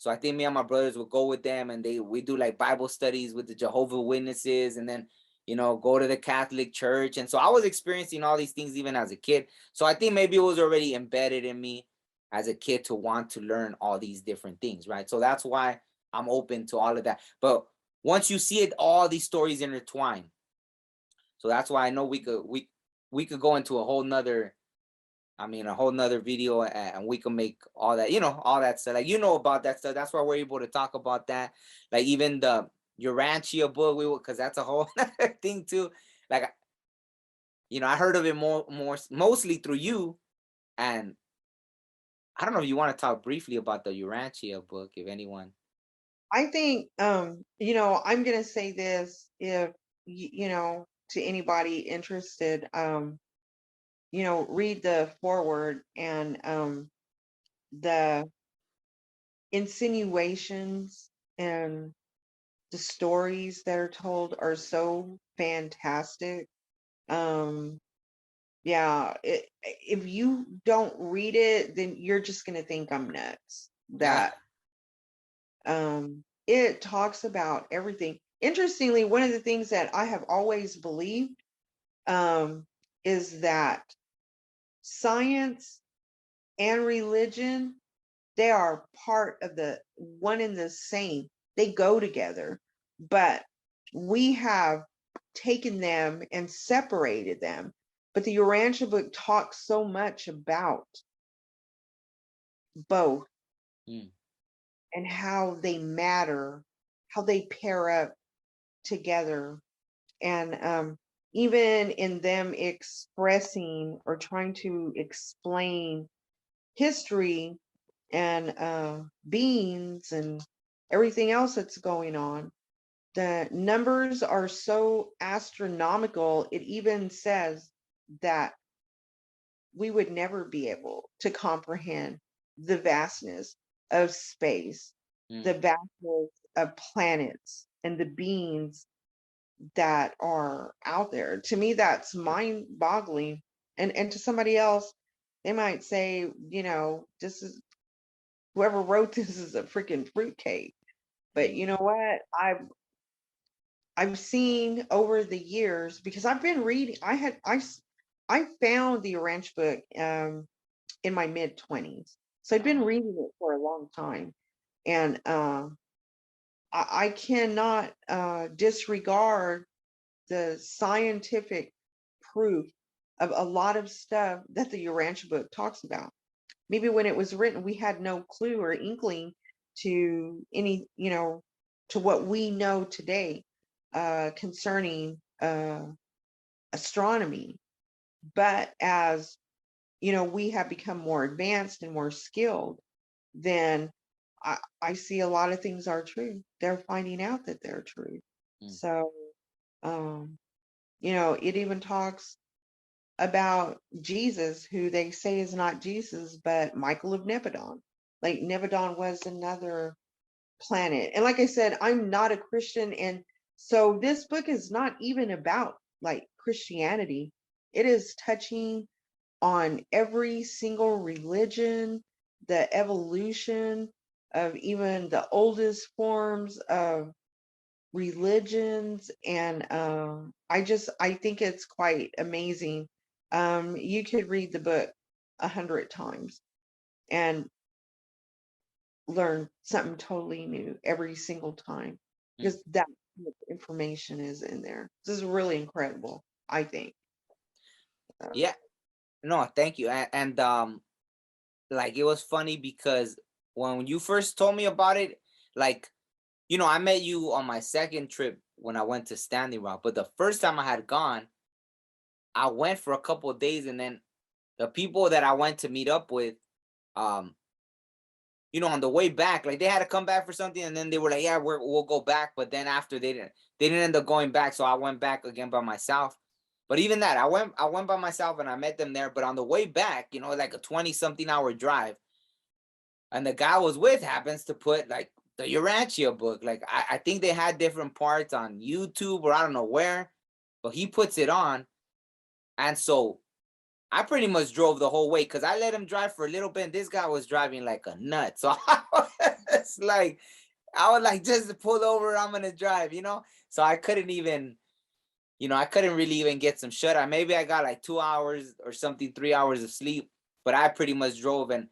I think me and my brothers would go with them, and we do like Bible studies with the Jehovah Witnesses, and then, you know, go to the Catholic Church. And so I was experiencing all these things even as a kid. So I think maybe it was already embedded in me as a kid to want to learn all these different things, right? So that's why I'm open to all of that. But once you see it, all these stories intertwine. So that's why I know we could go into a whole nother video, and we can make all that, all that stuff. Like, about that stuff. That's why we're able to talk about that. Like even the Urantia book, because that's a whole other thing too. Like, I heard of it mostly through you. And I don't know if you want to talk briefly about the Urantia book, if anyone. I think, I'm going to say this, if, to anybody interested, read the foreword, and the insinuations and the stories that are told are so fantastic. Yeah, if you don't read it, then you're just going to think I'm nuts. That it talks about everything. Interestingly, one of the things that I have always believed is that science and religion, they are part of the one and the same. They go together, but we have taken them and separated them. But the Urantia book talks so much about both and how they matter, how they pair up together. And even in them expressing or trying to explain history and beings and everything else that's going on, the numbers are so astronomical. It even says that we would never be able to comprehend the vastness of space, the vastness of planets, and the beings that are out there. To me, that's mind boggling. And to somebody else, they might say, this is, whoever wrote this is a freaking fruitcake. But you know what? I've seen over the years, because I've been reading. I found the Ranch book in my mid-20s, so I've been reading it for a long time, and I cannot disregard the scientific proof of a lot of stuff that the Urantia book talks about. Maybe when it was written, we had no clue or inkling to any, to what we know today concerning astronomy. But as we have become more advanced and more skilled, then I see a lot of things are true. They're finding out that they're true. So, it even talks about Jesus, who they say is not Jesus, but Michael of Nebadon. Like, Nebadon was another planet. And like I said, I'm not a Christian. And so this book is not even about like Christianity. It is touching on every single religion, the evolution of even the oldest forms of religions. And I think it's quite amazing. You could read the book 100 times and learn something totally new every single time, because that information is in there. This is really incredible, I think. Yeah. No, thank you. And like it was funny because when you first told me about it, like, I met you on my second trip when I went to Standing Rock. But the first time I had gone, I went for a couple of days, and then the people that I went to meet up with, um, on the way back, like they had to come back for something, and then they were like, "Yeah, we'll go back." But then after they didn't end up going back, so I went back again by myself. But even that, I went by myself and I met them there. But on the way back, like a 20-something-hour drive, and the guy I was with happens to put like the Urantia book. Like I think they had different parts on YouTube or I don't know where, but he puts it on, and so I pretty much drove the whole way because I let him drive for a little bit. And this guy was driving like a nut, so I was like, just pull over. I'm gonna drive. So I couldn't really even get some shut eye. Maybe I got like 2 hours or something, 3 hours of sleep, but I pretty much drove. And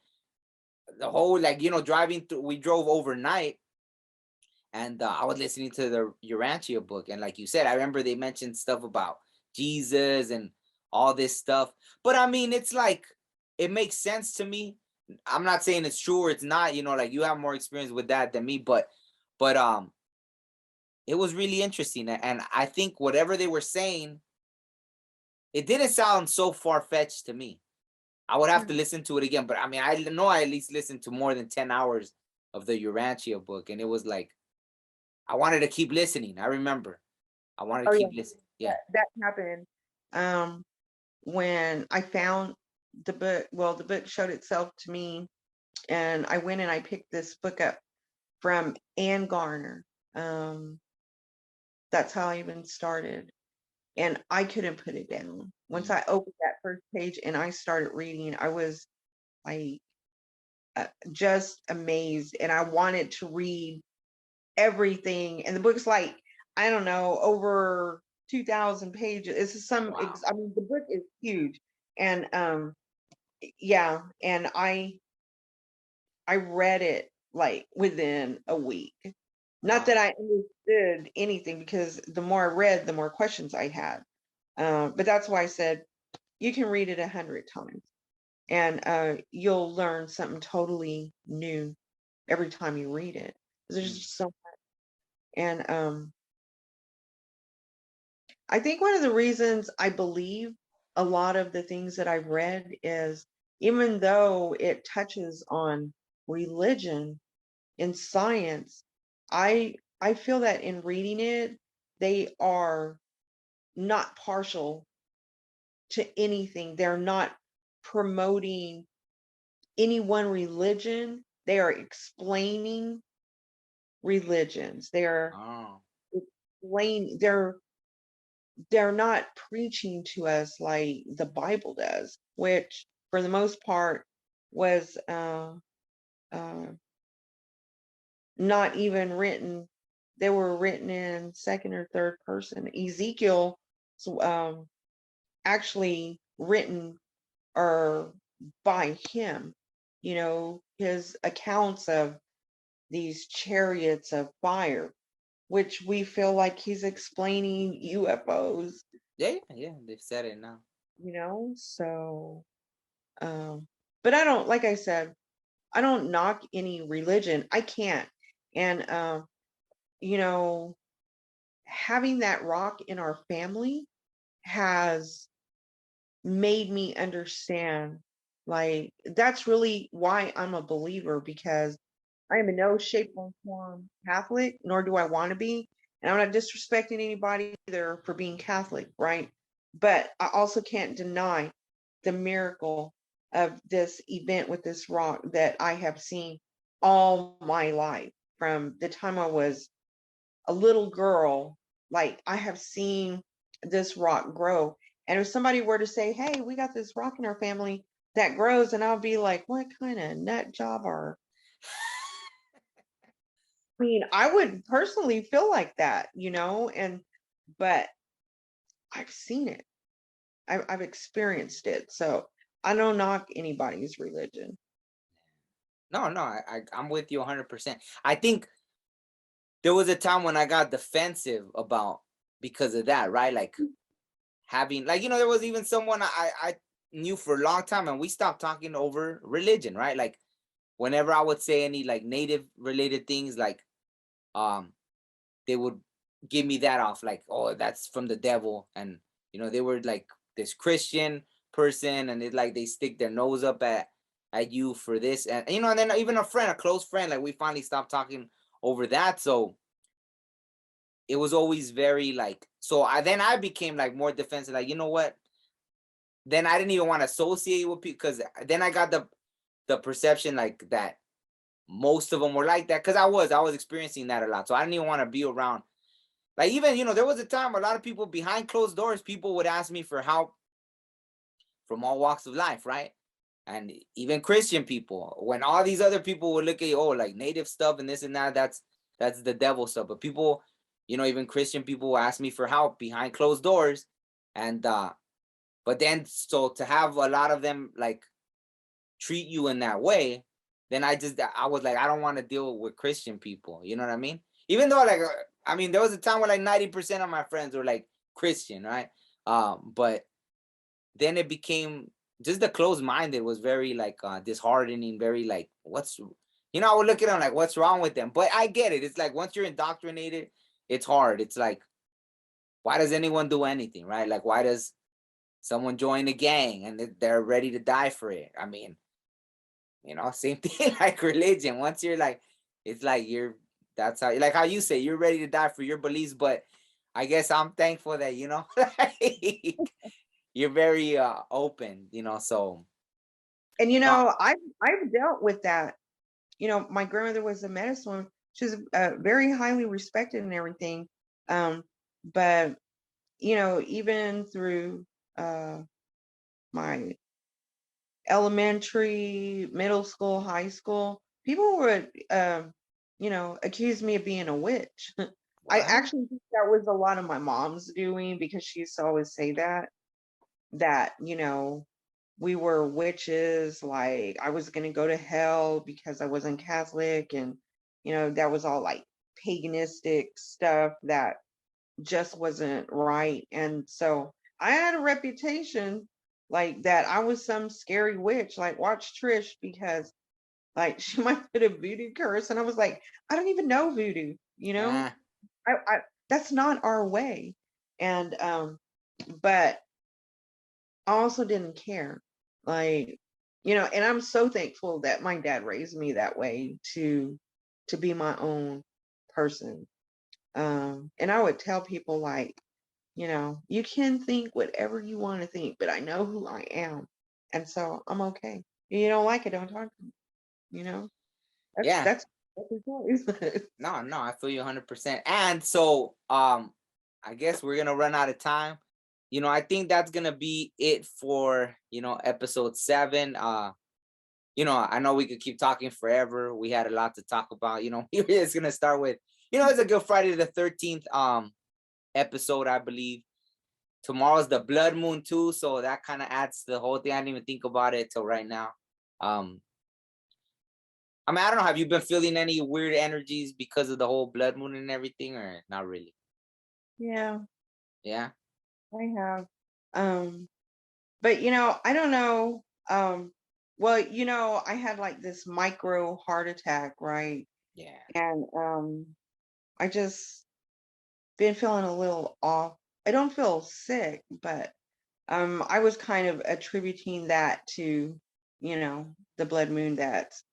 the whole, like, driving through, we drove overnight, and I was listening to the Urantia book. And like you said, I remember they mentioned stuff about Jesus and all this stuff. But I mean, it's like, it makes sense to me. I'm not saying it's true or it's not, like you have more experience with that than me, but it was really interesting. And I think whatever they were saying, it didn't sound so far-fetched to me. I would have to Hmm. listen to it again, but I mean, I know I at least listened to more than 10 hours of the Urantia book, and it was like I wanted to keep listening. I remember I wanted to Oh yeah, keep listening. Yeah. that happened. Um, when I found the book, well, the book showed itself to me, and I went and I picked this book up from Ann Garner. Um, that's how I even started. And I couldn't put it down. Once Mm. I opened that first page and I started reading, I was like just amazed. And I wanted to read everything. And the book's like, I don't know, over 2,000 pages. It's Wow. I mean, the book is huge. And yeah, and I read it like within a week. Not that Wow. I understood anything because the more I read, the more questions I had. But that's why I said you can read it 100 times and you'll learn something totally new every time you read it. There's Mm. just so and I think one of the reasons I believe a lot of the things that I've read is even though it touches on religion and science, I feel that in reading it, they are not partial to anything. They're not promoting any one religion. They are explaining religions. They're Oh. explain they're not preaching to us like the Bible does, which for the most part was uh, not even written. They were written in second or third person. Ezekiel, actually written or by him, his accounts of these chariots of fire, which we feel like he's explaining UFOs, Yeah, yeah, they've said it now. so um but I don't, like I said, I don't knock any religion. I can't. And you know, having that rock in our family has made me understand, like, that's really why I'm a believer, because I am in no shape or form Catholic, nor do I want to be. And I'm not disrespecting anybody either for being Catholic, right? But I also can't deny the miracle of this event with this rock that I have seen all my life from the time I was a little girl. Like, I have seen this rock grow. And if somebody were to say, hey, we got this rock in our family that grows, and I'll be like, what kind of nut job are, I mean, I would personally feel like that, and but I've seen it. I've experienced it. So I don't knock anybody's religion. No, no, I'm with you 100%. I think there was a time when I got defensive about because of that, right? Like having, like, there was even someone I knew for a long time, and we stopped talking over religion, right? Like whenever I would say any like native related things, like they would give me that off, like, oh, that's from the devil. And they were like this Christian person, and it's like they stick their nose up at you for this, and and then even a close friend, like we finally stopped talking over that. So it was always very like, so I became like more defensive, like, you know what, then I didn't even want to associate with people, because then I got the perception like that most of them were like that, because I was experiencing that a lot. So I didn't even want to be around, like, even there was a time a lot of people behind closed doors, people would ask me for help from all walks of life, right? And even Christian people, when all these other people would look at you, oh, like native stuff and this and that, that's the devil stuff. But people, even Christian people will ask me for help behind closed doors. And but then, so to have a lot of them like treat you in that way, then I was like, I don't want to deal with Christian people. You know what I mean? Even though, like, I mean, there was a time where like 90% of my friends were like Christian, right? But then it became just the closed minded was very like disheartening, very like, I would look at them like, what's wrong with them? But I get it. It's like once you're indoctrinated, it's hard. It's like, why does anyone do anything, right? Like, why does someone join a gang and they're ready to die for it? I mean, same thing like religion. Once you're like, it's like that's how you say you're ready to die for your beliefs. But I guess I'm thankful that, like, you're very open, so. And No, I've dealt with that. My grandmother was a medicine woman. She was very highly respected and everything. But even through my elementary, middle school, high school, people would accuse me of being a witch. I what? actually think that was a lot of my mom's doing, because she used to always say that we were witches, like I was going to go to hell because I wasn't Catholic, and that was all like paganistic stuff that just wasn't right. And so I had a reputation like that I was some scary witch, like watch Trish, because like she might put a voodoo curse, and I was like, I don't even know voodoo, Ah, I that's not our way. And but I also didn't care. Like, and I'm so thankful that my dad raised me that way to be my own person. And I would tell people like, you can think whatever you want to think, but I know who I am. And so I'm okay. If you don't like it, don't talk to me. You know, that's yeah. that's that's his choice. No, I feel you 100%. And so, I guess we're gonna run out of time. I think that's gonna be it for episode 7. I know we could keep talking forever. We had a lot to talk about. We were just gonna start with, it's a good Friday the 13th episode, I believe. Tomorrow's the blood moon too, so that kind of adds to the whole thing. I didn't even think about it till right now. Um, I mean, I don't know. Have you been feeling any weird energies because of the whole blood moon and everything, or not really? Yeah, Yeah. I have. Um, but I don't know. Well, I had like this micro heart attack, right? Yeah. And I just been feeling a little off. I don't feel sick, but I was kind of attributing that to, the blood moon that's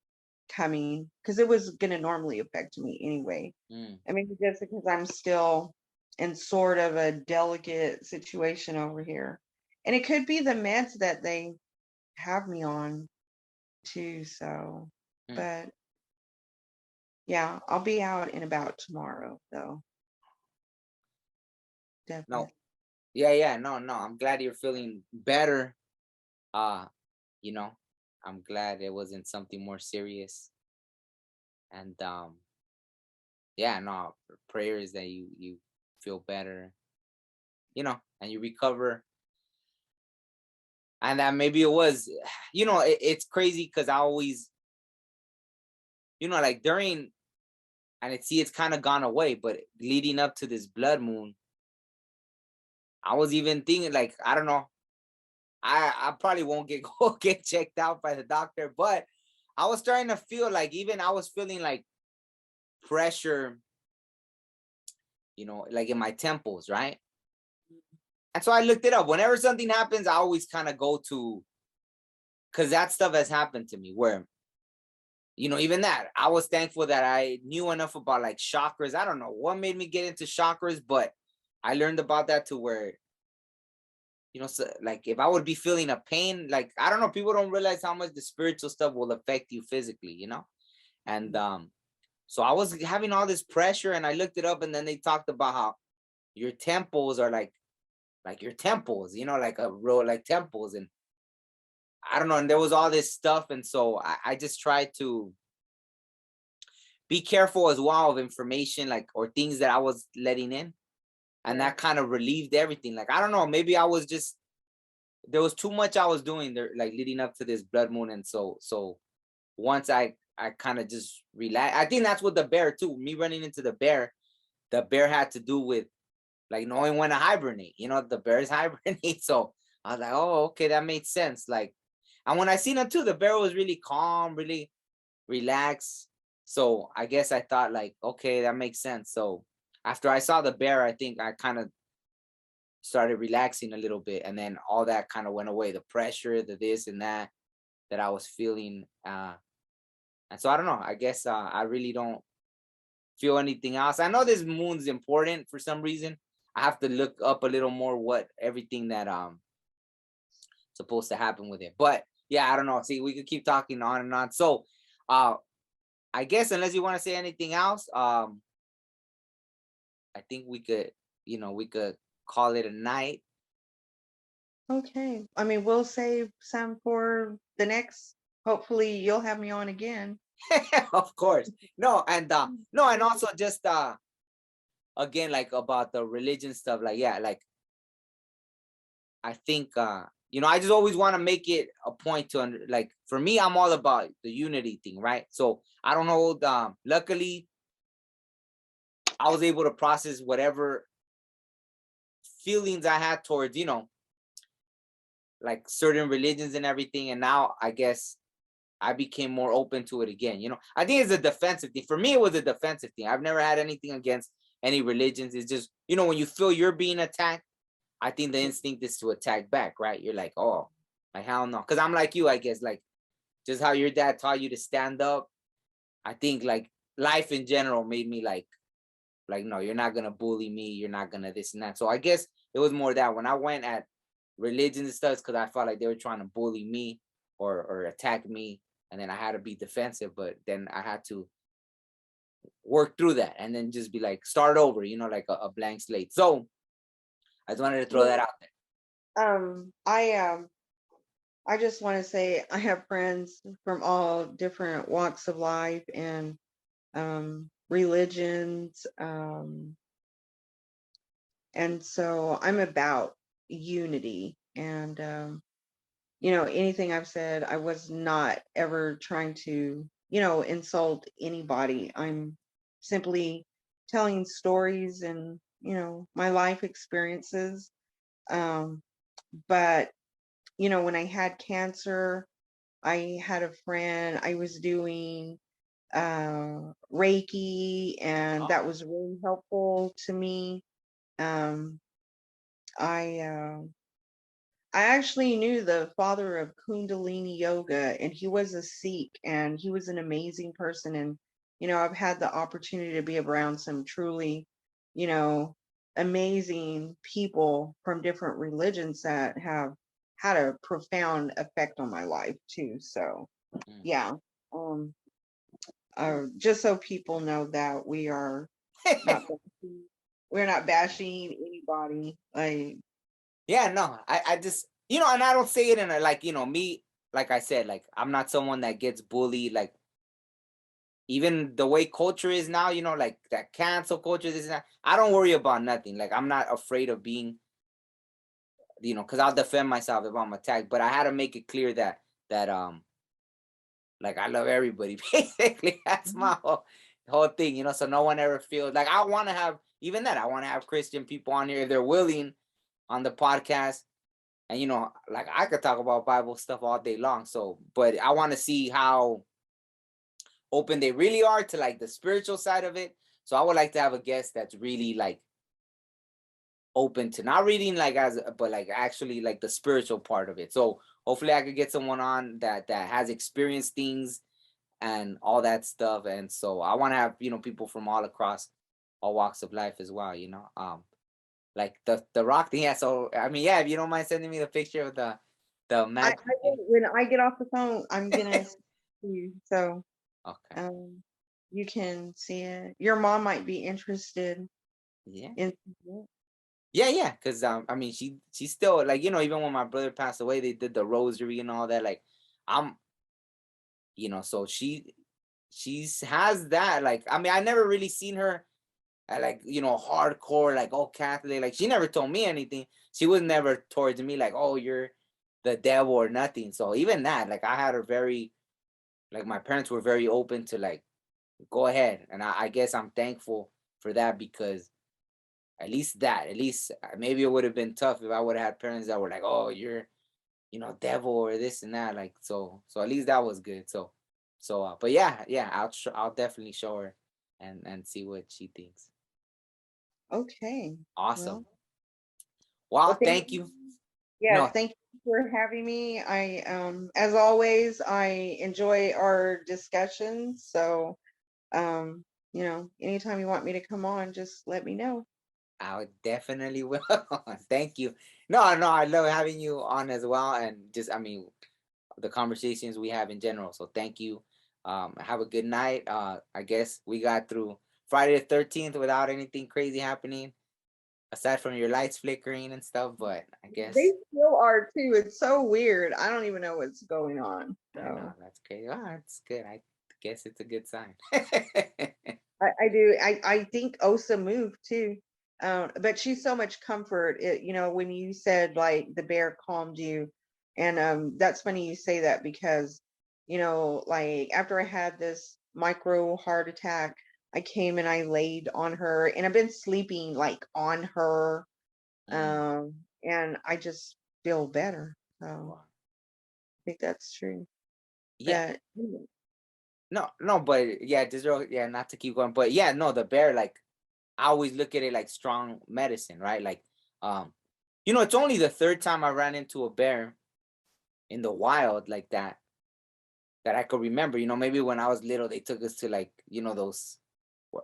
coming, because it was going to normally affect me anyway. Mm. I mean, just because I'm still in sort of a delicate situation over here. And it could be the meds that they have me on too. So, Mm. but yeah, I'll be out and about tomorrow, though. No. Definitely. Yeah. No. I'm glad you're feeling better. Uh, you know, I'm glad it wasn't something more serious. And yeah, no, prayer is that you feel better, and you recover. And that maybe it was, it's crazy because I always, like during, and it's kind of gone away, but leading up to this blood moon, I was even thinking like, I don't know, I probably won't get checked out by the doctor, but I was starting to feel like, even I was feeling like pressure, like in my temples, right? And so I looked it up. Whenever something happens, I always kind of go to, because that stuff has happened to me where, even that, I was thankful that I knew enough about like chakras. I don't know what made me get into chakras, but I learned about that to where, so, like if I would be feeling a pain, like, I don't know, people don't realize how much the spiritual stuff will affect you physically, and so I was having all this pressure, and I looked it up, and then they talked about how your temples are like your temples, like a row, like temples, and I don't know, and there was all this stuff, and so I just tried to be careful as well of information, like, or things that I was letting in, and that kind of relieved everything. Like, I don't know, maybe I was just, there was too much I was doing there, like leading up to this blood moon, and so once I kind of just relax. I think that's what the bear too. Me running into the bear had to do with like knowing when to hibernate. The bears hibernate, so I was like, oh, okay, that made sense. Like, and when I seen him too, the bear was really calm, really relaxed. So I guess I thought like, okay, that makes sense. So after I saw the bear, I think I kind of started relaxing a little bit, and then all that kind of went away. The pressure, the this and that I was feeling. And so I don't know. I guess I really don't feel anything else. I know this moon's important for some reason. I have to look up a little more what everything that supposed to happen with it. But yeah, I don't know. See, we could keep talking on and on. So I guess unless you want to say anything else, I think we could, we could call it a night. Okay. I mean, we'll save some for the next. Hopefully, you'll have me on again. Of course. No, and no, and also just again, like about the religion stuff, like, yeah, like I think I just always want to make it a point to like, for me, I'm all about the unity thing, right? So I don't know, luckily I was able to process whatever feelings I had towards, like certain religions and everything, and now I guess I became more open to it again. I think it's a defensive thing. For me, it was a defensive thing. I've never had anything against any religions. It's just, when you feel you're being attacked, I think the instinct is to attack back, right? You're like, oh, like, hell no. Because I'm like you, I guess, like, just how your dad taught you to stand up. I think, like, life in general made me like, no, you're not going to bully me. You're not going to this and that. So I guess it was more that when I went at religions and stuff, because I felt like they were trying to bully me or attack me. And then I had to be defensive, but then I had to work through that and then just be like, start over, like a blank slate. So I just wanted to throw that out there. I just want to say I have friends from all different walks of life and religions. And so I'm about unity. And, anything I've said, I was not ever trying to, insult anybody. I'm simply telling stories and, my life experiences. But, when I had cancer, I had a friend, I was doing Reiki, and that was really helpful to me. Um, I actually knew the father of Kundalini yoga, and he was a Sikh, and he was an amazing person. And, I've had the opportunity to be around some truly, you know, amazing people from different religions that have had a profound effect on my life too. So, yeah. Um, just so people know that we are not we're not bashing anybody. Like, Yeah, no, I just, and I don't say it in a, like, me, like I said, like, I'm not someone that gets bullied, like, even the way culture is now, like that cancel culture, this and that, I don't worry about nothing. Like, I'm not afraid of being, because I'll defend myself if I'm attacked, but I had to make it clear that like, I love everybody. Basically, that's my whole thing, so no one ever feels like, I want to have, even that, I want to have Christian people on here if they're willing on the podcast. And like I could talk about Bible stuff all day long. So, but I want to see how open they really are to like the spiritual side of it. So I would like to have a guest that's really like open to not reading like but like actually like the spiritual part of it. So hopefully I could get someone on that has experienced things and all that stuff. And so I want to have people from all across all walks of life as well. Like the rock thing. Yeah. So I mean, yeah, if you don't mind sending me the picture of the I magic. when I get off the phone, I'm gonna send it to you so Okay. you can see it. Your mom might be interested Yeah. in it. Yeah. Because I mean, she's still like even when my brother passed away, they did the rosary and all that. Like, I'm so she's has that. Like, I mean, I never really seen her at like hardcore like Catholic. Like, she never told me anything. She was never towards me like, oh, you're the devil or nothing. So even that, like, I had her very, like, my parents were very open to like, go ahead. And I guess I'm thankful for that, because at least maybe it would have been tough if I would have had parents that were like, oh, you're devil or this and that. Like, so at least that was good. So but yeah, I'll definitely show her and see what she thinks. Okay. Awesome. Well, Well, well, thank thank you. you. Yes, No, thank you for having me. I as always, I enjoy our discussions. So anytime you want me to come on, just let me know. I definitely will. Thank you. No, I love having you on as well, and just, I mean, the conversations we have in general. So thank you. Have a good night. I guess we got through Friday the 13th without anything crazy happening aside from your lights flickering and stuff. But I They guess still are too. It's so weird. I don't even know what's going on. I know So that's crazy. Oh, that's good. I guess it's a good sign. I do. I think Osa moved too. But she's so much comfort. When you said like the bear calmed you, and that's funny you say that because, like after I had this micro heart attack, I came and I laid on her, and I've been sleeping like on her, Mm, and I just feel better. So wow. I think that's true. Yeah. But No, but yeah, yeah, not to keep going, but yeah, no, the bear, like, I always look at it like strong medicine, right? Like, um, it's only the third time I ran into a bear in the wild like that I could remember. Maybe when I was little, they took us to like, those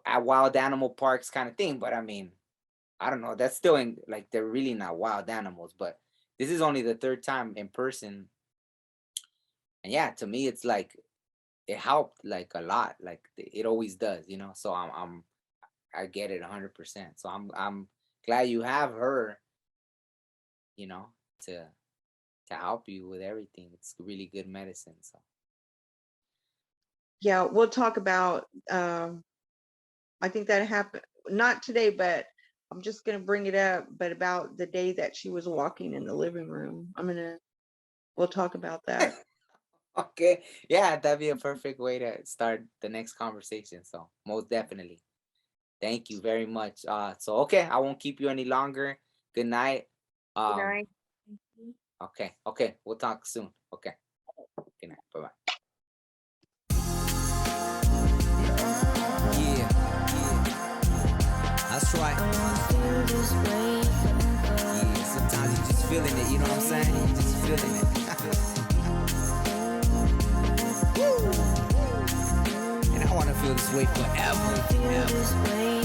at wild animal parks kind of thing. But I mean, I don't know. That's still in like, they're really not wild animals. But this is only the third time in person, and yeah, to me, it's like it helped like a lot. Like it always does. So I get it 100%. So I'm glad you have her, you know, to help you with everything. It's really good medicine. So yeah, we'll talk about I think that happened not today, but I'm just gonna bring it up, but about the day that she was walking in the living room. We'll talk about that. okay, yeah, that'd be a perfect way to start the next conversation. So most definitely, thank you very much. So okay, I won't keep you any longer. Good night. Good Um, night. okay, we'll talk soon. Okay, good night. Bye bye. Yeah, that's right. Yeah, sometimes you just feeling it, you know what I'm saying? You just feeling it. And I want to feel this way forever.